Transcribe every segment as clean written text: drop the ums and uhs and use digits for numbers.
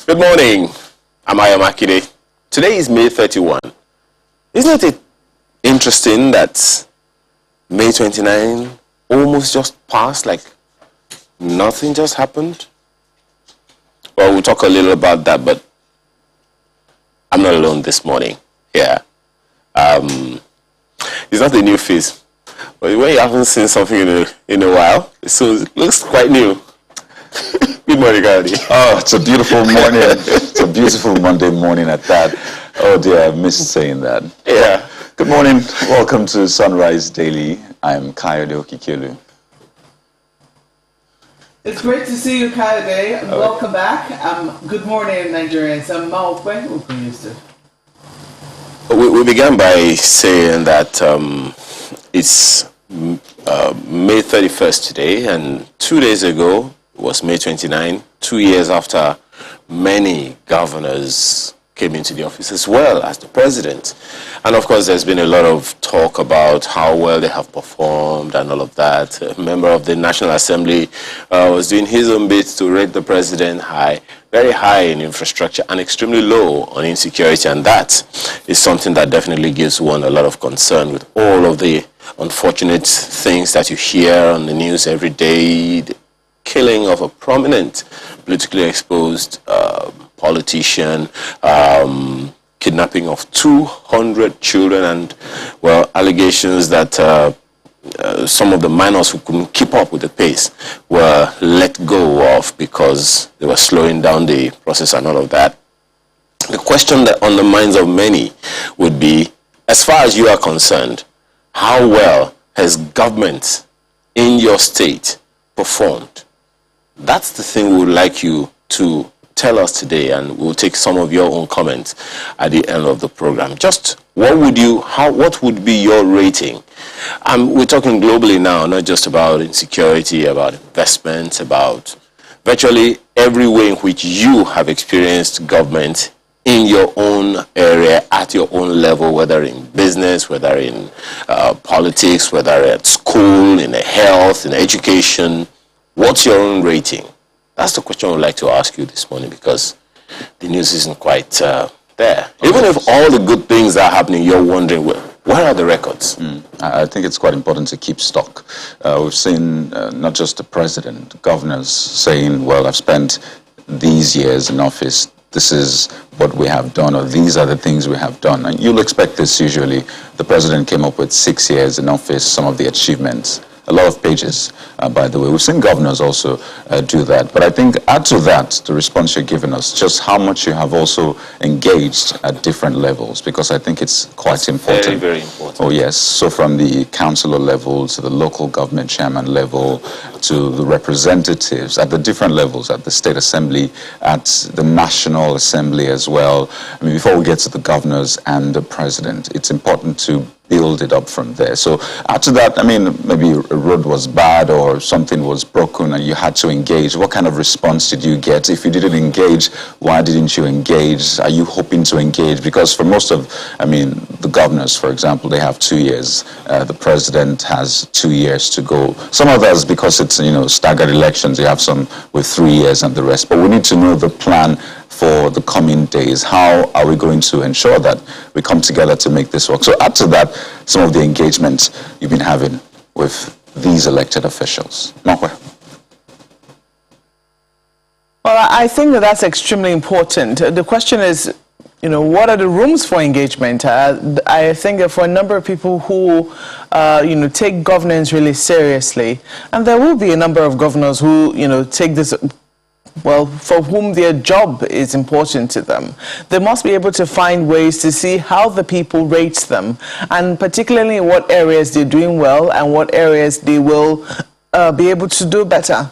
Good morning. I'm Ahmed. Today is May 31. Isn't it interesting that May 29 almost just passed, like nothing just happened? Well, we'll talk a little about that, but I'm not alone this morning. Yeah. It's not a new face, but when you haven't seen something in a while, so it looks quite new. Good morning, Gandhi. Oh, it's a beautiful morning. It's a beautiful Monday morning at that. Oh dear, I missed saying that. Yeah. Good morning. Welcome to Sunrise Daily. I'm Kayode Okikelu. It's great to see you, Kayode, and welcome back. Good morning, Nigerians. I'm Maokwe Ukuyustu. We began by saying that it's May 31st today, and 2 days ago was May 29, 2 years after many governors came into the office as well as the president. And of course, there's been a lot of talk about how well they have performed and all of that. A member of the National Assembly was doing his own bit to rate the president high, very high in infrastructure and extremely low on insecurity. And that is something that definitely gives one a lot of concern with all of the unfortunate things that you hear on the news every day. The killing of a prominent politically exposed politician, kidnapping of 200 children, and, well, allegations that some of the minors who couldn't keep up with the pace were let go of because they were slowing down the process and all of that. The question that on the minds of many would be, as far as you are concerned, how well has government in your state performed? That's the thing we would like you to tell us today, and we'll take some of your own comments at the end of the program. Just what would be your rating? We're talking globally now, not just about insecurity, about investments, about virtually every way in which you have experienced government in your own area, at your own level, whether in business, whether in politics, whether at school, in health, in education. What's your own rating? That's the question I would like to ask you this morning, because the news isn't quite there. Even if all the good things are happening, you're wondering, where are the records? I think it's quite important to keep stock. We've seen not just the president, governors saying, well, I've spent these years in office, this is what we have done, or these are the things we have done. And you'll expect this usually. The president came up with 6 years in office, some of the achievements. A lot of pages, by the way. We've seen governors also do that. But I think add to that the response you're giving us, just how much you have also engaged at different levels, because I think it's quite important. Very, very important. Oh, yes. So from the councillor level to the local government chairman level to the representatives at the different levels, at the state assembly, at the national assembly as well. I mean, before we get to the governors and the president, it's important to build it up from there. So after that, I mean, maybe a road was bad or something was broken and you had to engage. What kind of response did you get? If you didn't engage, why didn't you engage? Are you hoping to engage? Because for most of, I mean, the governors, for example, they have 2 years. The president has 2 years to go. Some of us, because it's, you know, staggered elections, you have some with 3 years and the rest. But we need to know the plan for the coming days. How are we going to ensure that we come together to make this work? So add to that some of the engagements you've been having with these elected officials. Makwe. Well, I think that that's extremely important. The question is, you know, what are the rooms for engagement? I think that for a number of people who, you know, take governance really seriously, and there will be a number of governors who, you know, take this, well, for whom their job is important to them. They must be able to find ways to see how the people rate them, and particularly in what areas they're doing well and what areas they will be able to do better.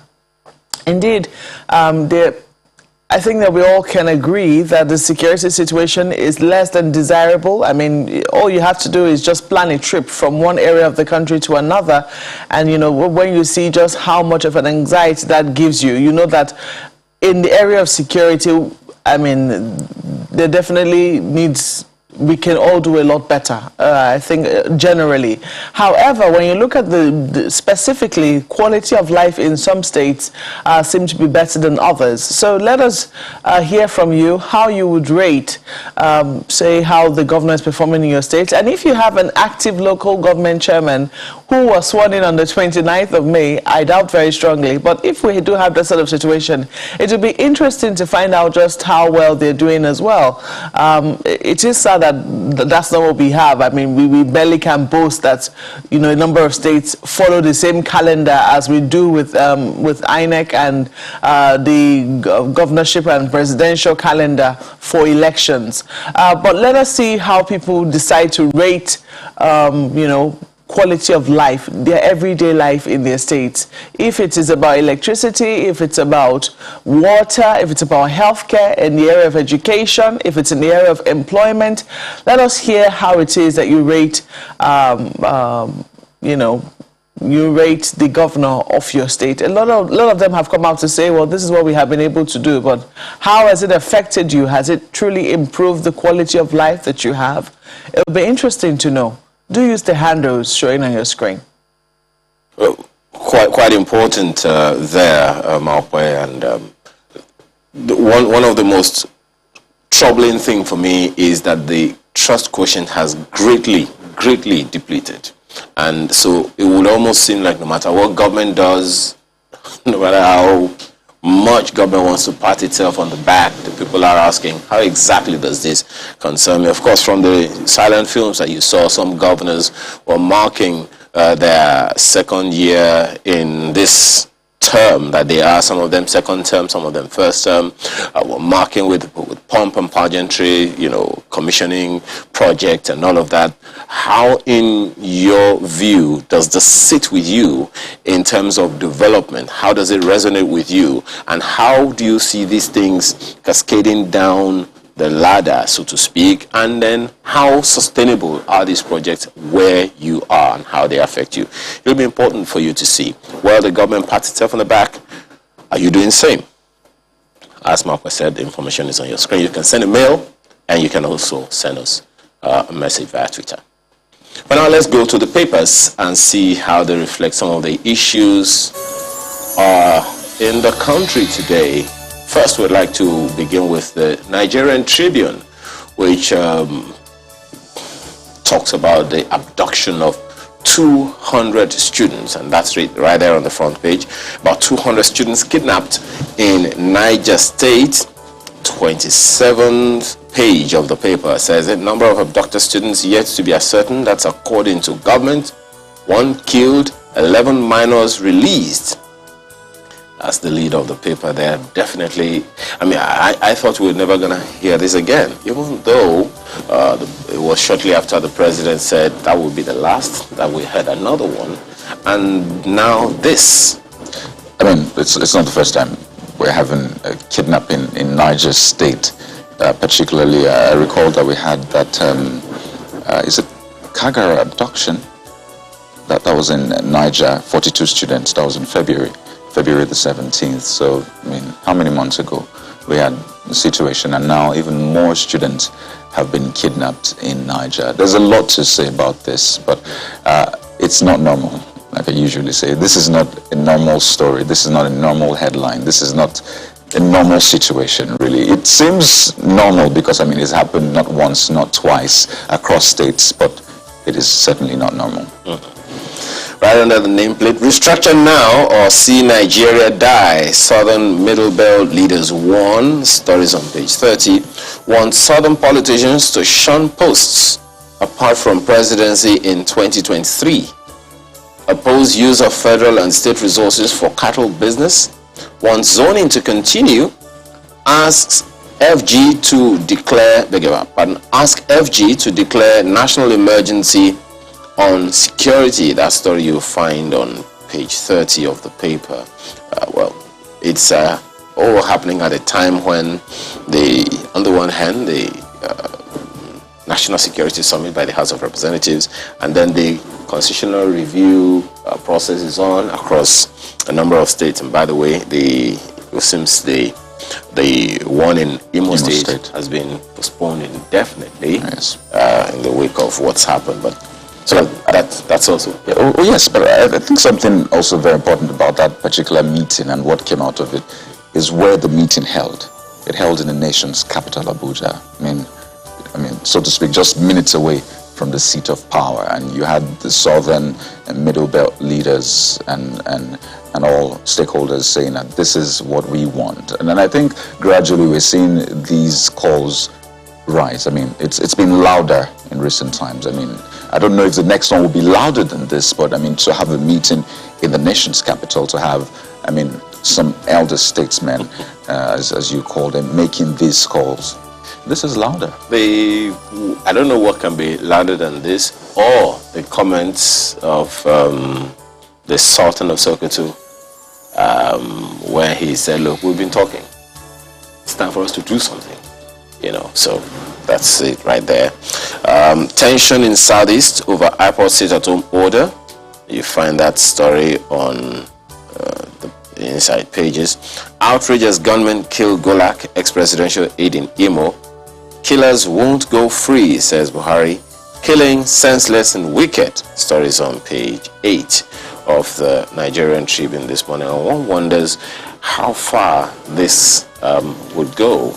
Indeed, I think that we all can agree that the security situation is less than desirable. I mean, all you have to do is just plan a trip from one area of the country to another. And, you know, when you see just how much of an anxiety that gives you, you know that in the area of security, I mean, there definitely needs we can all do a lot better, I think, generally. However, when you look at the specifically quality of life in some states seem to be better than others. So let us hear from you how you would rate, say, how the governor is performing in your state. And if you have an active local government chairman who was sworn in on the 29th of May, I doubt very strongly. But if we do have that sort of situation, it would be interesting to find out just how well they're doing as well. It is sad that that's not what we have. I mean, we barely can boast that, you know, a number of states follow the same calendar as we do with INEC and the governorship and presidential calendar for elections. But let us see how people decide to rate, you know, quality of life, their everyday life in their states. If it is about electricity, if it's about water, if it's about healthcare, in the area of education, if it's in the area of employment, let us hear how it is that you rate, you know, you rate the governor of your state. A lot of them have come out to say, well, this is what we have been able to do, but how has it affected you? Has it truly improved the quality of life that you have? It will be interesting to know. Do use the handles showing on your screen. Well, quite important there, Malpoe, and one of the most troubling thing for me is that the trust quotient has greatly depleted. And so it would almost seem like no matter what government does, no matter how much government wants to pat itself on the back, the people are asking, how exactly does this concern me? Of course, from the silent films that you saw, some governors were marking their second year in this term that they are, some of them second term, some of them first term, were marking with pomp and pageantry, you know, commissioning project and all of that. How, in your view, does this sit with you in terms of development? How does it resonate with you? And how do you see these things cascading down the ladder, so to speak? And then how sustainable are these projects where you are and how they affect you? It will be important for you to see. Well, the government pats itself on the back. Are you doing the same? As Marco said, the information is on your screen. You can send a mail and you can also send us a message via Twitter. But now let's go to the papers and see how they reflect some of the issues in the country today. First, we'd like to begin with the Nigerian Tribune, which talks about the abduction of 200 students, and that's right there on the front page. About 200 students kidnapped in Niger State. 27th page of the paper says a number of abducted students yet to be ascertained. That's according to government. 1 killed, 11 minors released. That's the lead of the paper there. Definitely, I mean, I thought we were never going to hear this again, even though it was shortly after the president said that would be the last that we heard another one. And now this. I mean, it's not the first time we're having a kidnapping in Niger State. Particularly, I recall that we had that, is it Kagara abduction? That was in Niger, 42 students. That was in February the 17th. So, I mean, how many months ago we had the situation, and now even more students have been kidnapped in Niger. There's a lot to say about this, but it's not normal. Like I usually say, this is not a normal story. This is not a normal headline. This is not a normal situation, really. It seems normal because, I mean, it's happened not once, not twice across states, but it is certainly not normal. Right under the nameplate, restructure now or see Nigeria die. Southern Middle Belt leaders warn, stories on page 30, want Southern politicians to shun posts apart from presidency in 2023. Oppose use of federal and state resources for cattle business. Wants zoning to continue. Asks FG to declare, ask FG to declare national emergency on security. That story you'll find on page 30 of the paper. Well, it's all happening at a time when on the one hand, the National Security Summit by the House of Representatives, and then the constitutional review process is on across a number of states. And by the way, it seems the The one in Imo State has been postponed indefinitely. Yes. In the wake of what's happened. But so that's also. Yeah, oh, yes, but I think something also very important about that particular meeting and what came out of it is where the meeting held. It held in the nation's capital, Abuja. I mean, so to speak, just minutes away from the seat of power, and you had the southern and middle belt leaders and all stakeholders saying that this is what we want. And then I think gradually we're seeing these calls rise. I mean, it's been louder in recent times. I mean, I don't know if the next one will be louder than this, but I mean, to have a meeting in the nation's capital, to have, I mean, some elder statesmen, as you call them, making these calls. This is louder. I don't know what can be louder than this, or the comments of the Sultan of Sokoto, where he said, look, we've been talking. It's time for us to do something, you know. So that's it right there. Tension in Southeast over IPOD sit-at-home order. You find that story on the inside pages. Outrage as gunmen kill Gulak, ex-presidential aide in Imo. Killers won't go free, says Buhari. Killing senseless and wicked. Stories on page 8 of the Nigerian Tribune this morning. And one wonders how far this would go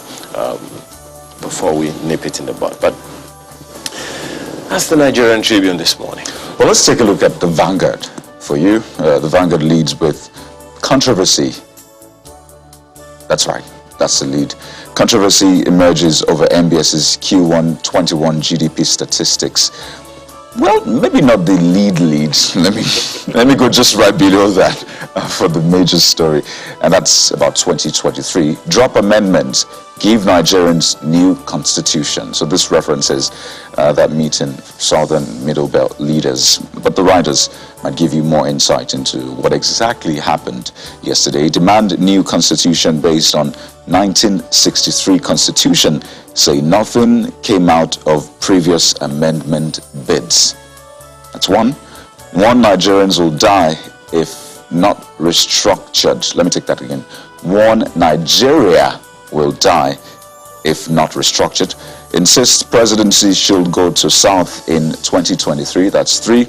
before we nip it in the bud. But that's the Nigerian Tribune this morning. Well, let's take a look at the Vanguard for you. The Vanguard leads with controversy. That's right. That's the lead. Controversy emerges over MBS's Q1 21 GDP statistics. Well, maybe not the lead. Let me go just right below that for the major story, and that's about 2023. Drop amendments, give Nigerians new constitution. So this references that meeting, Southern Middle Belt leaders. But the writers might give you more insight into what exactly happened yesterday. Demand new constitution based on 1963 constitution, say nothing came out of previous amendment bids. That's one. Nigerians will die if not restructured. Let me take that again. One Nigeria will die if not restructured. Insists presidency should go to South in 2023. That's 3.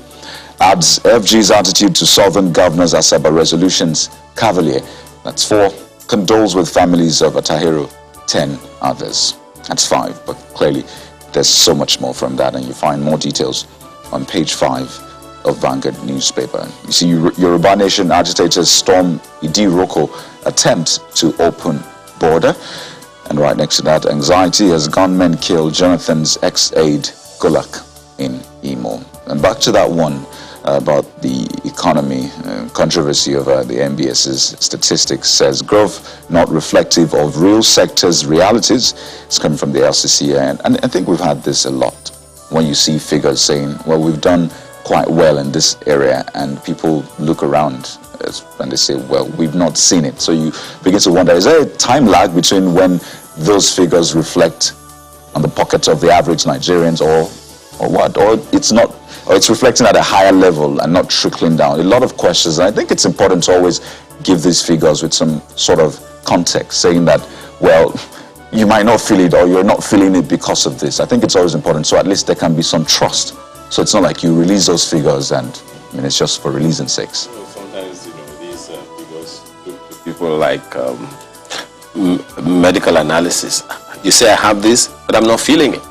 Adds FG's attitude to Southern governors Asaba resolutions cavalier. That's 4. Condoles with families of Atahiru. 10 others. That's 5. But clearly there's so much more from that, and you find more details on page 5 of Vanguard newspaper. You see, Yoruba Nation agitators storm Idiroko attempt to open border. And right next to that, anxiety as gunmen kill Jonathan's ex-aide Gulak in Imo. And back to that one about the economy, controversy over the MBS's statistics says growth not reflective of real sectors' realities. It's coming from the LCC, and I think we've had this a lot. When you see figures saying, well, we've done quite well in this area, and people look around and they say, well, we've not seen it. So you begin to wonder, is there a time lag between when those figures reflect on the pockets of the average Nigerians, or what? Or it's not, or it's reflecting at a higher level and not trickling down? A lot of questions, and I think it's important to always give these figures with some sort of context, saying that, well, you might not feel it, or you're not feeling it because of this. I think it's always important, so at least there can be some trust. So it's not like you release those figures and, I mean, it's just for releasing sakes. Sometimes, these figures to people like medical analysis. You say I have this, but I'm not feeling it.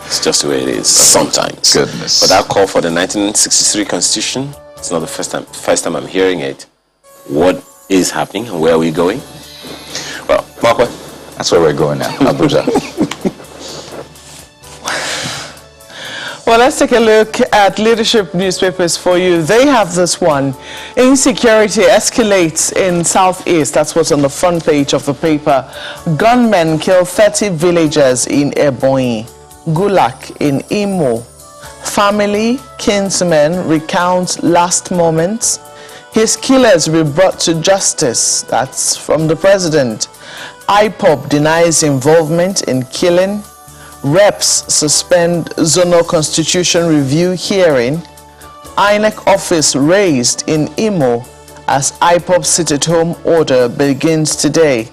It's just the way it is sometimes. Goodness. But that call for the 1963 Constitution, it's not the first time I'm hearing it. What is happening and where are we going? Well, Marco. That's where we're going now, Abuja. Well, let's take a look at leadership newspapers for you. They have this one. Insecurity escalates in Southeast. That's what's on the front page of the paper. Gunmen kill 30 villagers in Ebonyi. Gulak in Imo. Family, kinsmen recount last moments. His killers will be brought to justice. That's from the president. IPOB denies involvement in killing. Reps suspend zonal constitution review hearing. INEC office raised in Imo as IPOB sit-at-home order begins today.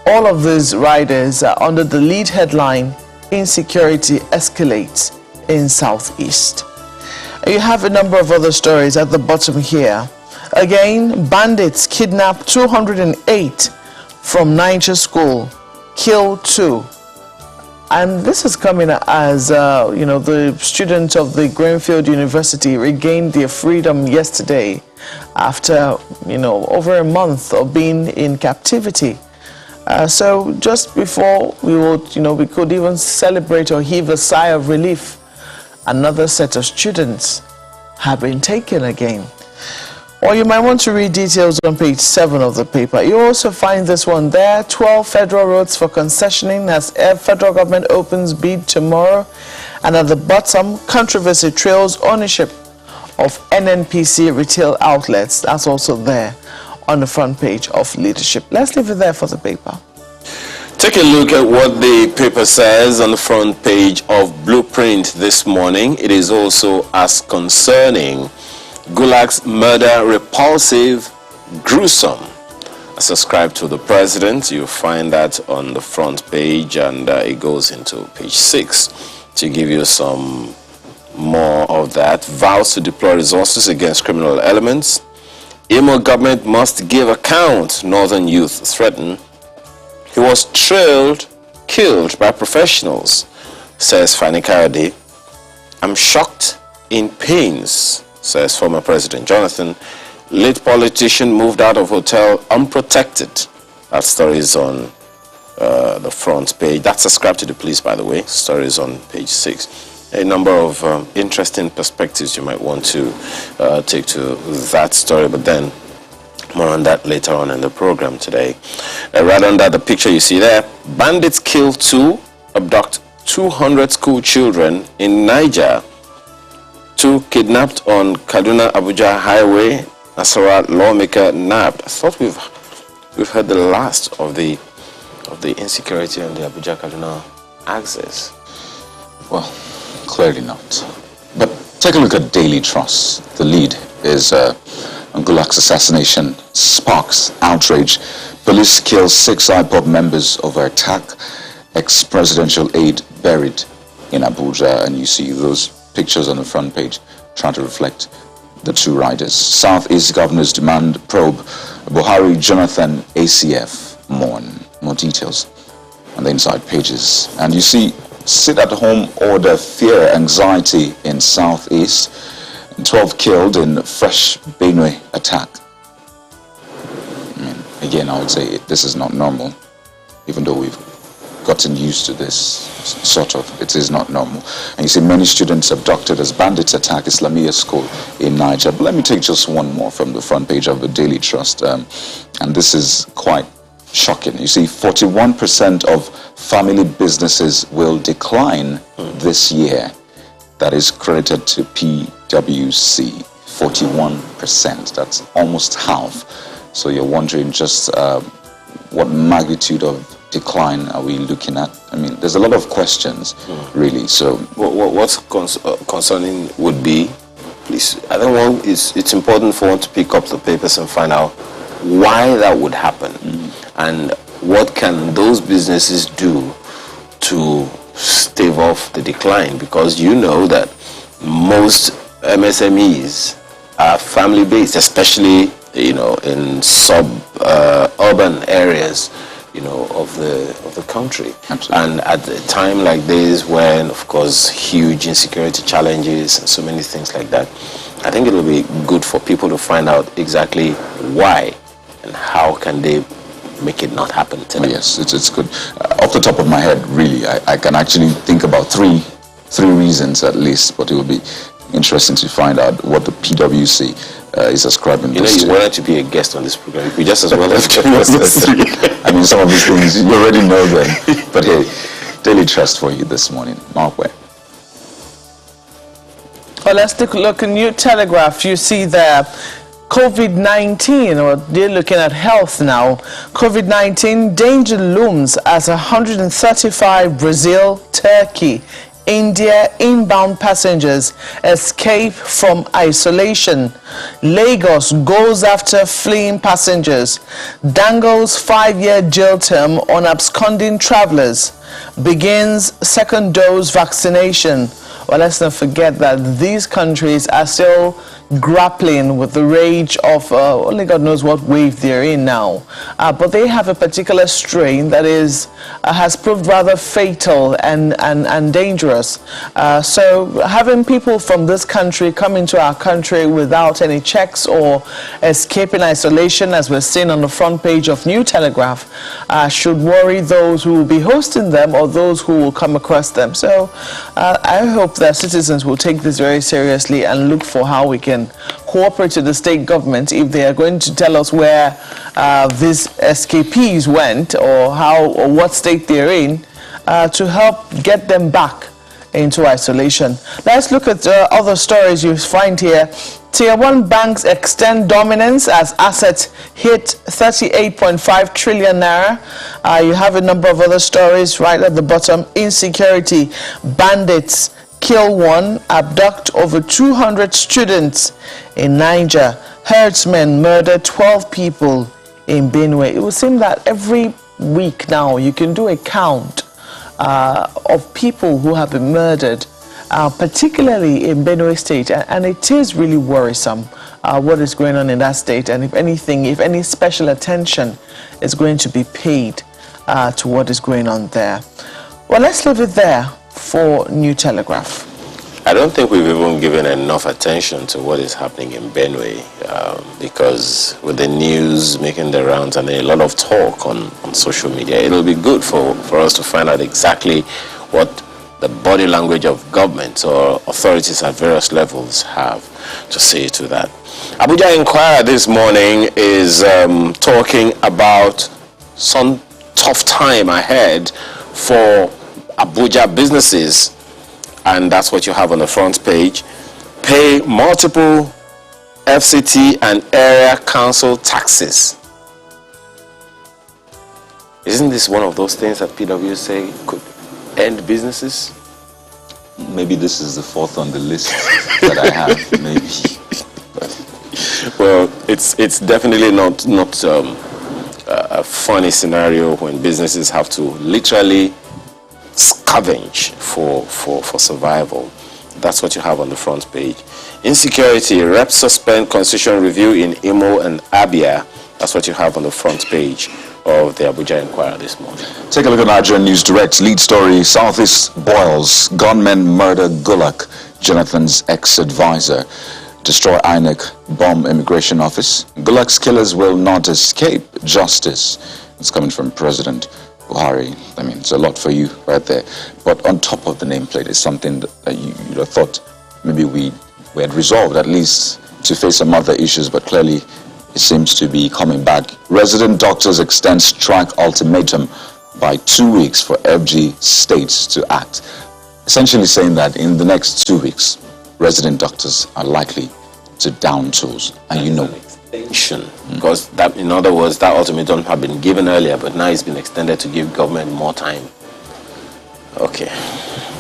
All of these riders are under the lead headline, Insecurity Escalates in Southeast. You have a number of other stories at the bottom here. Again, bandits kidnapped 208 from Niger school, kill 2. And this is coming as, the students of the Greenfield University regained their freedom yesterday after, over a month of being in captivity. So just before we could even celebrate or heave a sigh of relief, another set of students have been taken again. Or you might want to read details on page 7 of the paper. You also find this one there, 12 federal roads for concessioning as federal government opens bid tomorrow. And at the bottom, controversy trails ownership of NNPC retail outlets. That's also there on the front page of Leadership. Let's leave it there for the paper. Take a look at what the paper says on the front page of Blueprint this morning. It is also as concerning Gulak's murder repulsive, gruesome. As ascribed to the president, you find that on the front page, and it goes into page 6 to give you some more of that. Vows to deploy resources against criminal elements. Imo government must give account, northern youth threaten. He was killed by professionals, says Fani Kayode. I'm shocked, in pains, says former President Jonathan. Late politician moved out of hotel unprotected. That story is on the front page. That's ascribed to the police, by the way. Story is on page 6. A number of interesting perspectives you might want to take to that story, but then more on that later on in the program today. Right under the picture you see there, bandits kill 2, abduct 200 school children in Niger. 2 kidnapped on Kaduna-Abuja highway. Nasarawa lawmaker nabbed. I thought we've heard the last of the insecurity on the Abuja-Kaduna axis. Well, clearly not. But take a look at Daily Trust. The lead is Gulak's assassination sparks outrage. Police kill 6 IPOB members over attack. Ex-presidential aide buried in Abuja, and you see those pictures on the front page trying to reflect the 2 riders. Southeast governors demand probe. Buhari, Jonathan, ACF mourn. More details on the inside pages. And you see sit-at-home order, fear, anxiety in Southeast. 12 killed in fresh Benue attack. Again, I would say this is not normal, even though we've gotten used to this, sort of. It is not normal. And you see many students abducted as bandits attack Islamia school in Niger. But let me take just one more from the front page of the Daily Trust. And this is quite shocking. You see, 41% of family businesses will decline this year. That is credited to PwC, 41%. That's almost half. So you're wondering just what magnitude of decline are we looking at? I mean, there's a lot of questions, really. So what's concerning would be, please, I don't want, it's important for one to pick up the papers and find out why that would happen, and what can those businesses do to stave off the decline, because you know that most MSMEs are family based, especially in urban areas of the country. Absolutely. And at a time like this, when of course huge insecurity challenges and so many things like that, I think it will be good for people to find out exactly why and how can they make it not happen to them. Yes, it's good. Off the top of my head, really, I can actually think about three reasons at least, but it will be interesting to find out what the PwC is ascribing. You wanted to be a guest on this program. You just as well have given us those 3. I mean, some of these things, you already know them. But hey, Daily Trust for you this morning. Mark Webb. Well, let's take a look in New Telegraph. You see there, COVID-19, or they're looking at health now. COVID-19 danger looms as 135 Brazil, Turkey, India inbound passengers escape from isolation. Lagos goes after fleeing passengers. Dangles 5-year jail term on absconding travelers. Begins second dose vaccination. Well, let's not forget that these countries are still grappling with the rage of only God knows what wave they're in now. But they have a particular strain that has proved rather fatal and dangerous. So having people from this country come into our country without any checks or escaping isolation, as we're seeing on the front page of New Telegraph, should worry those who will be hosting them or those who will come across them. So I hope that citizens will take this very seriously and look for how we can cooperate with the state government if they are going to tell us where these escapees went or what state they're in, to help get them back into isolation. Let's look at other stories you find here. Tier 1 banks extend dominance as assets hit 38.5 trillion naira. You have a number of other stories right at the bottom. Insecurity, bandits kill one, abduct over 200 students in Niger. Herdsmen murder 12 people in Benue. It would seem that every week now you can do a count of people who have been murdered, particularly in Benue State, and it is really worrisome what is going on in that state, and if any special attention is going to be paid to what is going on there. Well, let's leave it there for New Telegraph. I don't think we've even given enough attention to what is happening in Benue, because with the news making the rounds and a lot of talk on social media, it'll be good for us to find out exactly what the body language of government or authorities at various levels have to say to that. Abuja Inquirer this morning is talking about some tough time ahead for Abuja businesses, and that's what you have on the front page. Pay multiple FCT and area council taxes. Isn't this one of those things that PW say could end businesses? Maybe this is the fourth on the list that I have, maybe. Well, it's definitely not a funny scenario when businesses have to literally scavenge for survival. That's what you have on the front page. Insecurity, reps suspend constitution review in Imo and Abia. That's what you have on the front page of the Abuja Inquirer this morning. Take a look at Nigerian News Direct. Lead story, Southeast boils. Gunmen murder Gulak, Jonathan's ex-advisor. Destroy INEC, bomb immigration office. Gulak's killers will not escape justice. It's coming from President Buhari. I mean, it's a lot for you right there. But on top of the nameplate is something that you'd have thought maybe we had resolved, at least to face some other issues, but clearly it seems to be coming back. Resident doctors extend strike ultimatum by 2 weeks for FG states to act. Essentially saying that in the next 2 weeks, resident doctors are likely to down tools. And you know, extension, because that, in other words, that ultimatum had been given earlier, but now it's been extended to give government more time. Okay.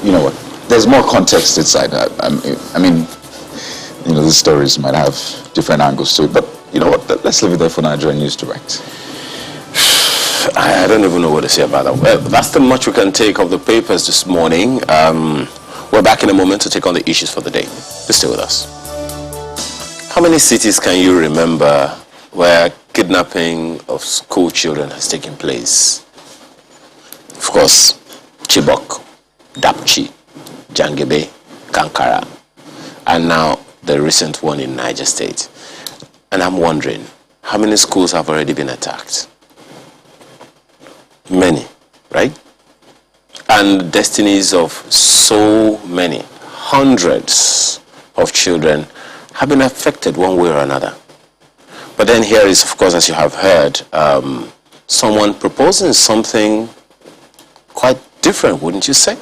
You know what? There's more context inside. I mean, you know, the stories might have different angles to it, but you know what? Let's leave it there for Nigerian News Direct. I don't even know what to say about that. Well, that's the much we can take of the papers this morning. We're back in a moment to take on the issues for the day. Please stay with us. How many cities can you remember where kidnapping of school children has taken place? Of course, Chibok, Dapchi, Jangebe, Kankara, and now the recent one in Niger State. And I'm wondering, how many schools have already been attacked? Many, right? And destinies of so many, hundreds of children have been affected one way or another. But then here is, of course, as you have heard, someone proposing something quite different, wouldn't you say?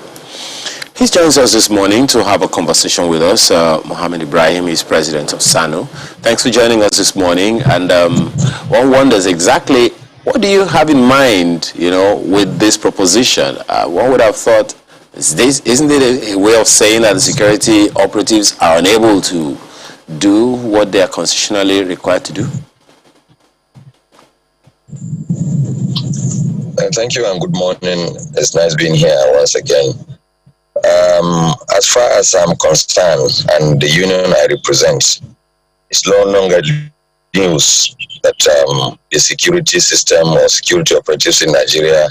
He joins us this morning to have a conversation with us. Mohammed Ibrahim is president of SSANU. Thanks for joining us this morning. And one wonders exactly, what do you have in mind, you know, with this proposition? One would have thought Isn't it a way of saying that the security operatives are unable to do what they are constitutionally required to do? Thank you and good morning. It's nice being here once again. As far as I'm concerned, and the union I represent, it's no longer news that the security system or security operatives in Nigeria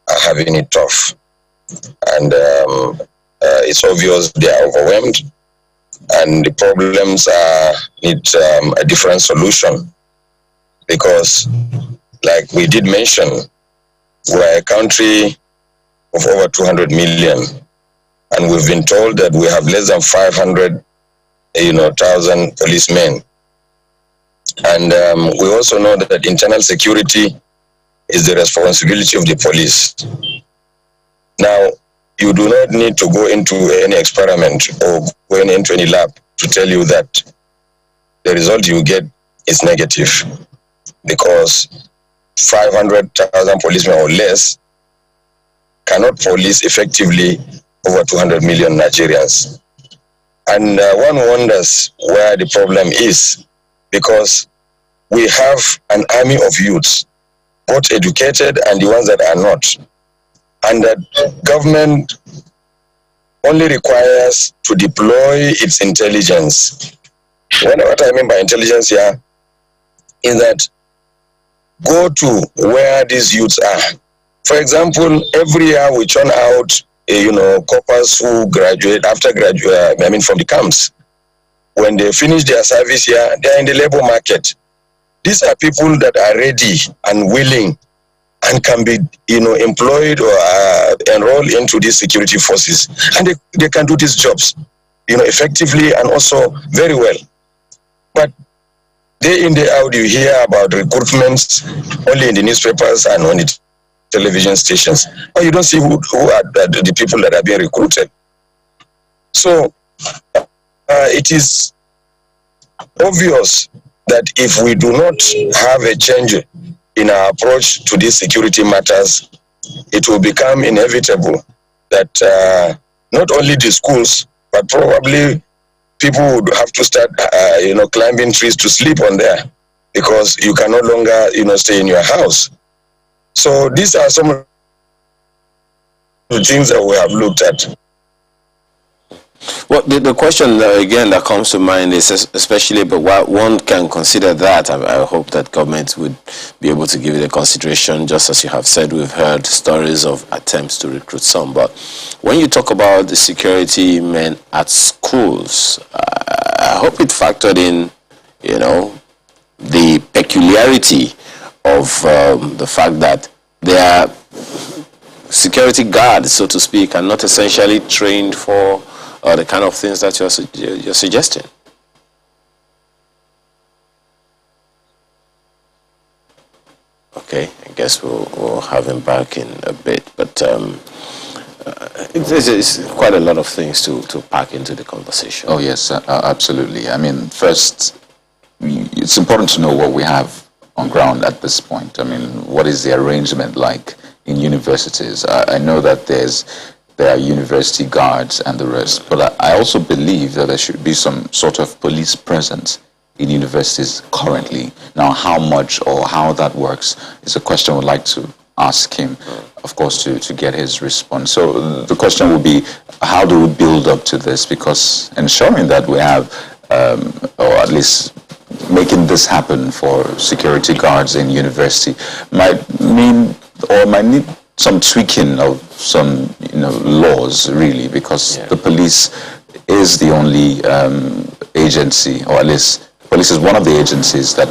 are having it tough. And it's obvious they are overwhelmed, and the problems need a different solution. Because, like we did mention, we're a country of over 200 million, and we've been told that we have less than 500,000 policemen. And we also know that internal security is the responsibility of the police. Now, you do not need to go into any experiment or going into any lab to tell you that the result you get is negative, because 500,000 policemen or less cannot police effectively over 200 million Nigerians. And one wonders where the problem is, because we have an army of youths, both educated and the ones that are not. And that government only requires to deploy its intelligence. What I mean by intelligence here is that go to where these youths are. For example, every year we churn out, coppers who graduate from the camps. When they finish their service here, they are in the labor market. These are people that are ready and willing and can be, employed or enrolled into these security forces, and they can do these jobs, effectively and also very well. But day in, day out, you hear about recruitments only in the newspapers and on the television stations, but you don't see who are the people that are being recruited. So it is obvious that if we do not have a change in our approach to these security matters, it will become inevitable that not only the schools, but probably people would have to start, climbing trees to sleep on there, because you can no longer, stay in your house. So these are some of the things that we have looked at. Well, the question again that comes to mind is especially, but what one can consider that, I hope that government would be able to give it a consideration. Just as you have said, we've heard stories of attempts to recruit some, but when you talk about the security men at schools, I hope it factored in, the peculiarity of the fact that they are security guards, so to speak, and not essentially trained for the kind of things that you're suggesting. Okay, I guess we'll have him back in a bit, but it's quite a lot of things to pack into the conversation. Oh yes, absolutely. I mean, first, it's important to know what we have on ground at this point. I mean, what is the arrangement like in universities? I know that there are university guards and the rest, but I also believe that there should be some sort of police presence in universities currently. Now, how much or how that works is a question we'd like to ask him, of course, to get his response. So the question would be, how do we build up to this? Because ensuring that we have, or at least making this happen for security guards in university might mean, or might need some tweaking of some laws, really, because the police is the only agency, or at least police is one of the agencies that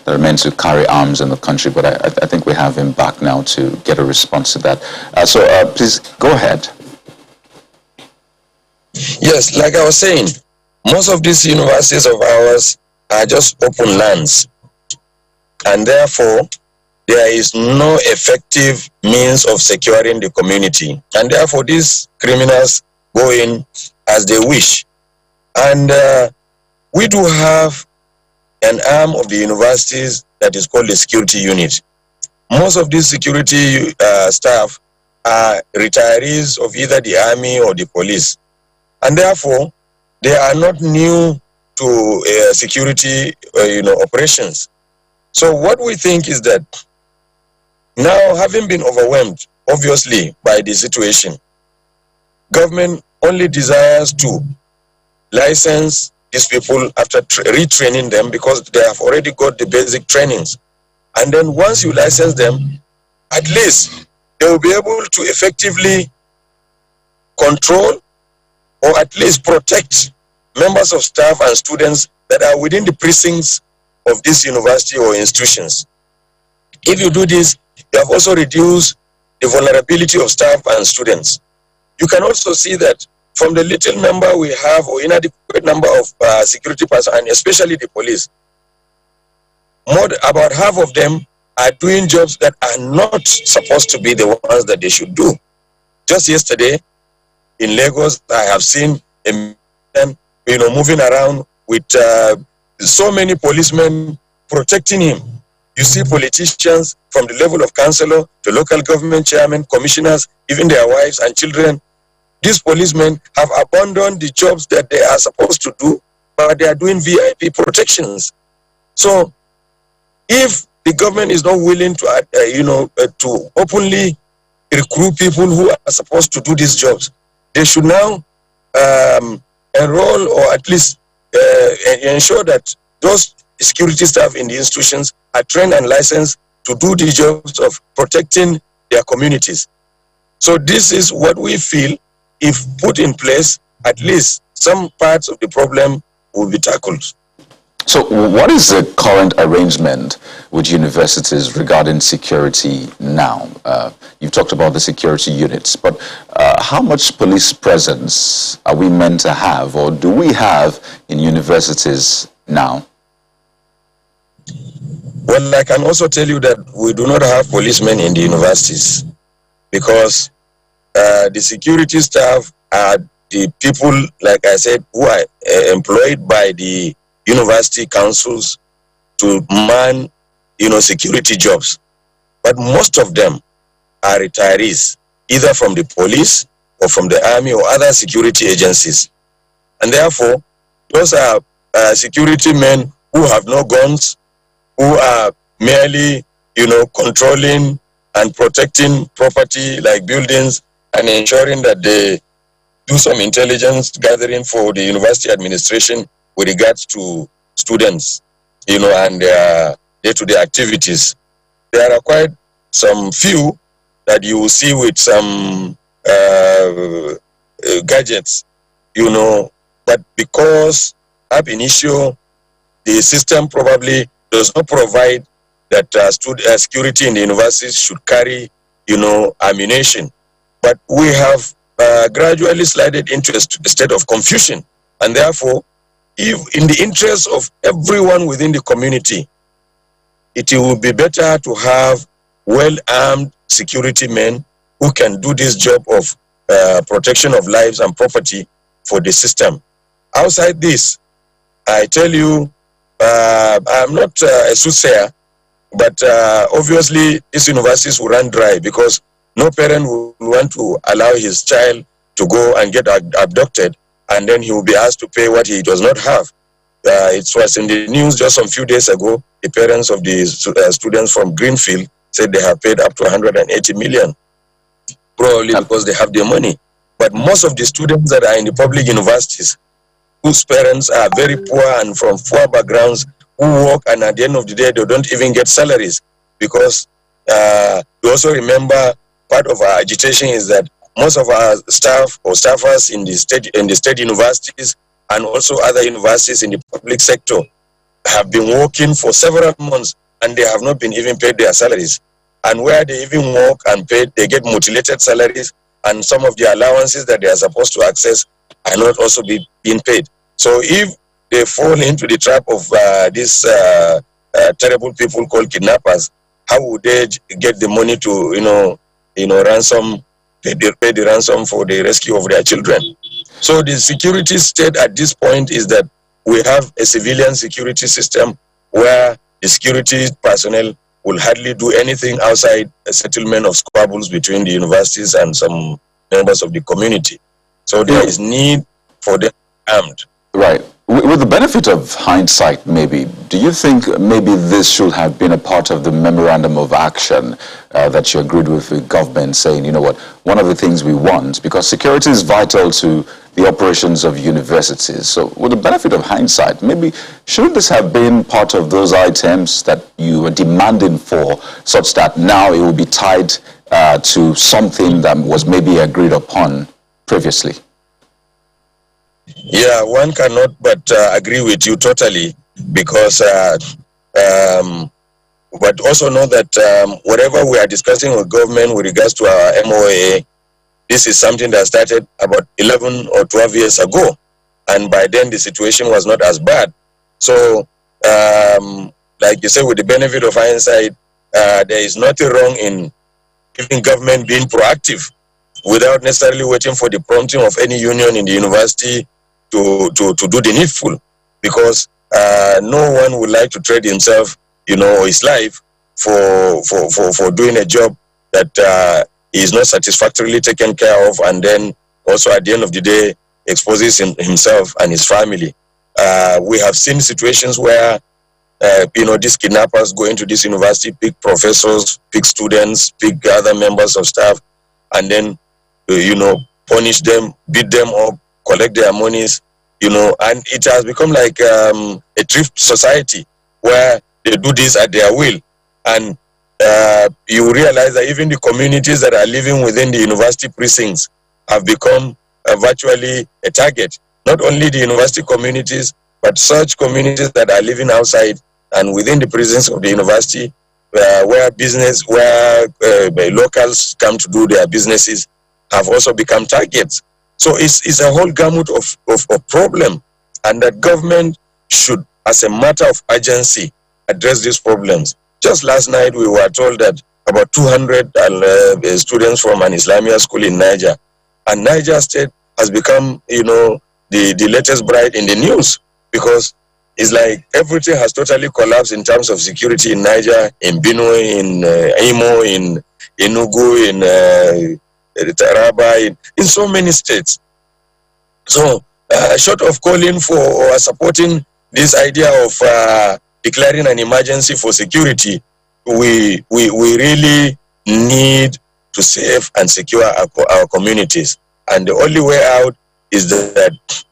are meant to carry arms in the country. But I think we have him back now to get a response to that. So please go ahead. Yes, like I was saying, most of these universities of ours are just open lands, and therefore there is no effective means of securing the community, and therefore these criminals go in as they wish. And we do have an arm of the universities that is called the security unit. Most of these security staff are retirees of either the army or the police. And therefore, they are not new to security operations. So what we think is that now, having been overwhelmed, obviously, by the situation, government only desires to license these people after retraining them, because they have already got the basic trainings. And then once you license them, at least they will be able to effectively control or at least protect members of staff and students that are within the precincts of this university or institutions. If you do this, you have also reduced the vulnerability of staff and students. You can also see that from the little number we have, or inadequate number of security personnel, and especially the police, about half of them are doing jobs that are not supposed to be the ones that they should do. Just yesterday in Lagos, I have seen a man, moving around with so many policemen protecting him. You see politicians from the level of councillor to local government chairman, commissioners, even their wives and children. These policemen have abandoned the jobs that they are supposed to do, but they are doing VIP protections. So if the government is not willing to, to openly recruit people who are supposed to do these jobs, they should now enroll, or at least ensure that those security staff in the institutions are trained and licensed to do the jobs of protecting their communities. So this is what we feel, if put in place, at least some parts of the problem will be tackled. So what is the current arrangement with universities regarding security now? You've talked about the security units, but how much police presence are we meant to have, or do we have in universities now? Well, I can also tell you that we do not have policemen in the universities, because the security staff are the people, like I said, who are employed by the university councils to man, security jobs. But most of them are retirees, either from the police or from the army or other security agencies. And therefore, those are security men who have no guns, who are merely, controlling and protecting property like buildings, and ensuring that they do some intelligence gathering for the university administration with regards to students, and their day-to-day activities. There are quite some few that you will see with some gadgets, but because ab initio, the system probably does not provide that security in the universities should carry, ammunition. But we have gradually slided into a state of confusion, and therefore, if in the interest of everyone within the community, it will be better to have well-armed security men who can do this job of protection of lives and property for the system. Outside this, I tell you, I'm not a soothsayer, but obviously these universities will run dry, because no parent will want to allow his child to go and get abducted, and then he will be asked to pay what he does not have. It was in the news just a few days ago. The parents of the students from Greenfield said they have paid up to 180 million, probably because they have their money. But most of the students that are in the public universities, whose parents are very poor and from poor backgrounds, who work, and at the end of the day, they don't even get salaries, because we also remember part of our agitation is that most of our staff or staffers in the state universities and also other universities in the public sector have been working for several months, and they have not been even paid their salaries. And where they even work and paid, they get mutilated salaries, and some of the allowances that they are supposed to access are not also being paid. So if they fall into the trap of these terrible people called kidnappers, how would they get the money to, ransom, pay the ransom for the rescue of their children? So the security state at this point is that we have a civilian security system where the security personnel will hardly do anything outside a settlement of squabbles between the universities and some members of the community. So there is need for them armed. Right. With the benefit of hindsight, maybe, do you think maybe this should have been a part of the memorandum of action that you agreed with the government, saying, you know what, one of the things we want, because security is vital to the operations of universities. So with the benefit of hindsight, maybe shouldn't this have been part of those items that you were demanding for, such that now it will be tied to something that was maybe agreed upon previously? Yeah, one cannot but agree with you totally, because but also know that whatever we are discussing with government with regards to our MOA, this is something that started about 11 or 12 years ago, and by then the situation was not as bad. So like you said, with the benefit of hindsight, there is nothing wrong in giving government being proactive without necessarily waiting for the prompting of any union in the university to do the needful, because no one would like to trade himself, you know, or his life for doing a job that he is not satisfactorily taken care of, and then also at the end of the day exposes himself and his family. We have seen situations where you know, these kidnappers go into this university, pick professors, pick students, pick other members of staff, and then you know, punish them, beat them up, collect their monies, you know, and it has become like a thrift society where they do this at their will. And you realize that even the communities that are living within the university precincts have become virtually a target. Not only the university communities, but such communities that are living outside and within the precincts of the university, where locals come to do their businesses, have also become targets. So it's a whole gamut of problem, and that government should, as a matter of urgency, address these problems. Just last night, we were told that about 200 students from an Islamia school in Niger, and Niger State has become, you know, the latest bride in the news, because it's like everything has totally collapsed in terms of security in Niger, in Benue, in Imo, in Enugu, in Taraba, in so many states. So, short of calling for or supporting this idea of declaring an emergency for security, we really need to save and secure our communities. And the only way out is that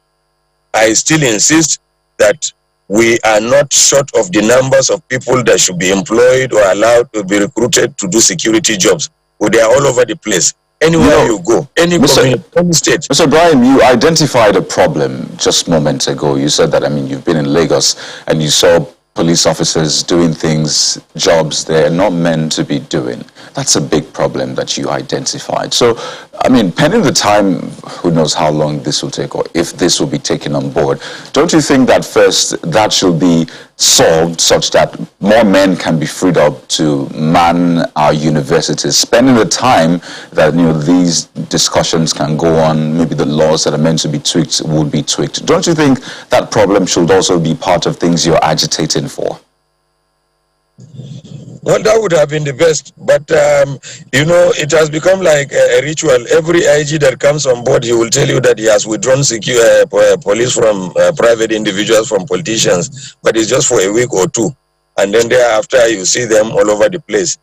I still insist that we are not short of the numbers of people that should be employed or allowed to be recruited to do security jobs. Well, they are all over the place. Anywhere you go, any community, any state. Mr. Ibrahim, you identified a problem just moments ago. You said that, I mean, you've been in Lagos and you saw police officers doing things, jobs they're not meant to be doing. That's a big problem that you identified. So, I mean, pending the time, who knows how long this will take or if this will be taken on board, don't you think that first that should be solved such that more men can be freed up to man our universities, spending the time that, you know, these discussions can go on, maybe the laws that are meant to be tweaked would be tweaked. Don't you think that problem should also be part of things you're agitating for? Well, that would have been the best, but you know, it has become like a ritual. Every IG that comes on board, he will tell you that he has withdrawn police from private individuals, from politicians, but it's just for a week or two, and then thereafter you see them all over the place.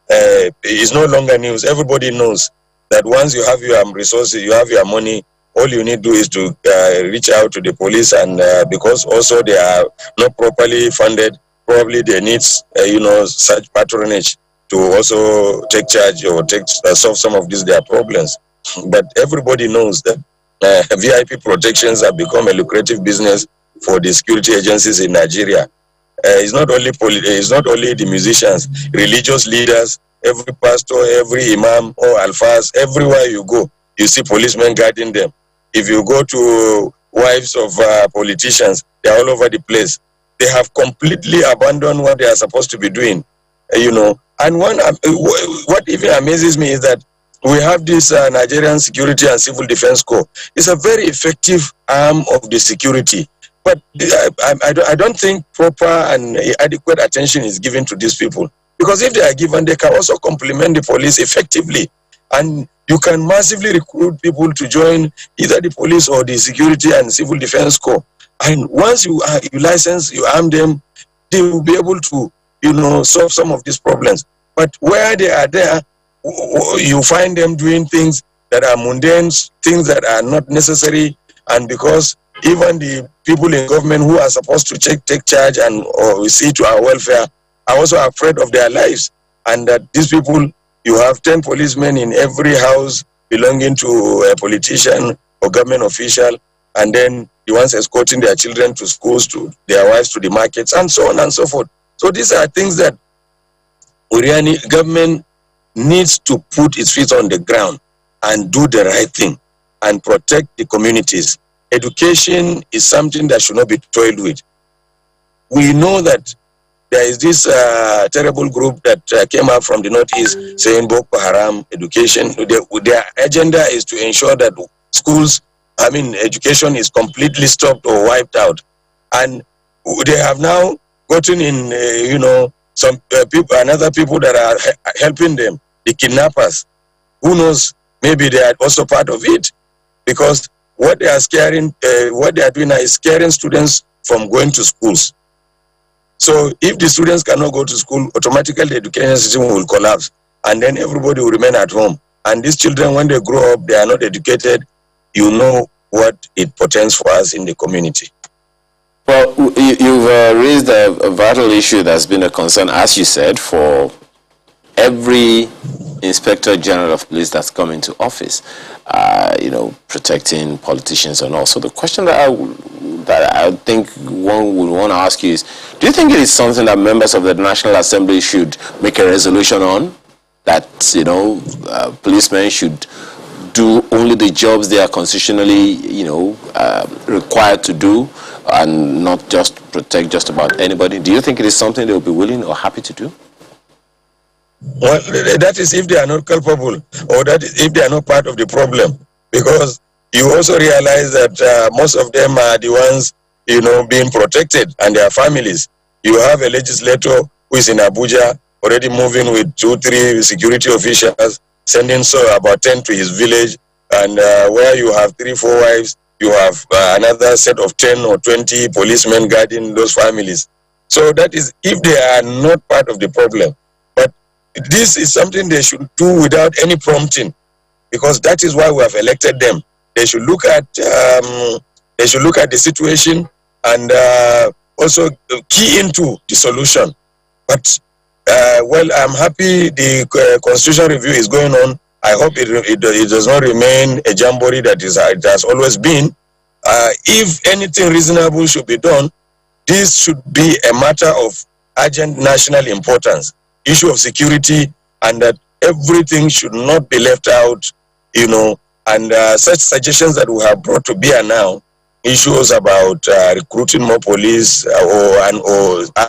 It's no longer news. Everybody knows that once you have your resources, you have your money, all you need to do is to reach out to the police, and because also they are not properly funded, probably they need, you know, such patronage to also take charge or solve some of these their problems. But everybody knows that VIP protections have become a lucrative business for the security agencies in Nigeria. It's not only the musicians, religious leaders, every pastor, every imam or alfas, everywhere you go, you see policemen guarding them. If you go to wives of politicians, they're all over the place. They have completely abandoned what they are supposed to be doing, you know. And what even amazes me is that we have this Nigerian Security and Civil Defense Corps. It's a very effective arm of the security, but I don't think proper and adequate attention is given to these people. Because if they are given, they can also complement the police effectively. And you can massively recruit people to join either the police or the security and civil defense corps. And once you license, you arm them, they will be able to, solve some of these problems. But where they are there, you find them doing things that are mundane, things that are not necessary. And because even the people in government who are supposed to take charge and or see to our welfare are also afraid of their lives. And that these people, you have 10 policemen in every house belonging to a politician or government official, and then the ones escorting their children to schools, to their wives to the markets, and so on and so forth. So these are things that government needs to put its feet on the ground and do the right thing and protect the communities. Education is something that should not be toyed with. We know that there is this terrible group that came up from the northeast saying Boko Haram education. Their agenda is to ensure that schools, education is completely stopped or wiped out. And they have now gotten in, some people, another people that are helping them, the kidnappers. Who knows? Maybe they are also part of it, because what they are what they are doing now is scaring students from going to schools. So if the students cannot go to school, automatically the education system will collapse, and then everybody will remain at home. And these children, when they grow up, they are not educated. You know what it portends for us in the community. Well, you've raised a vital issue that's been a concern, as you said, for every Inspector General of Police that's come into office, protecting politicians and all. So the question that I think one would want to ask you is, do you think it is something that members of the National Assembly should make a resolution on, that, policemen should do only the jobs they are constitutionally, required to do, and not just protect just about anybody? Do you think it is something they will be willing or happy to do? Well, that is if they are not culpable, or that is if they are not part of the problem. Because you also realize that most of them are the ones, being protected, and their families. You have a legislator who is in Abuja, already moving with 2-3 security officials, sending about 10 to his village, and where you have 3-4 wives, you have another set of 10 or 20 policemen guarding those families. So that is if they are not part of the problem. But this is something they should do without any prompting, because that is why we have elected them. They should look at the situation and also key into the solution. But I'm happy the constitutional review is going on. I hope it does not remain a jamboree that it has always been. If anything reasonable should be done, this should be a matter of urgent national importance, issue of security, and that everything should not be left out, and such suggestions that we have brought to bear now, issues about recruiting more police or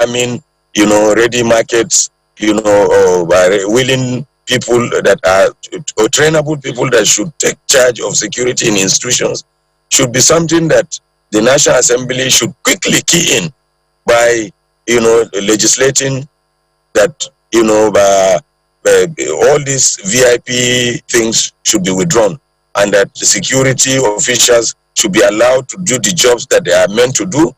arming, ready markets, or willing people that are, or trainable people that should take charge of security in institutions, should be something that the National Assembly should quickly key in by, legislating that, all these VIP things should be withdrawn, and that the security officials should be allowed to do the jobs that they are meant to do,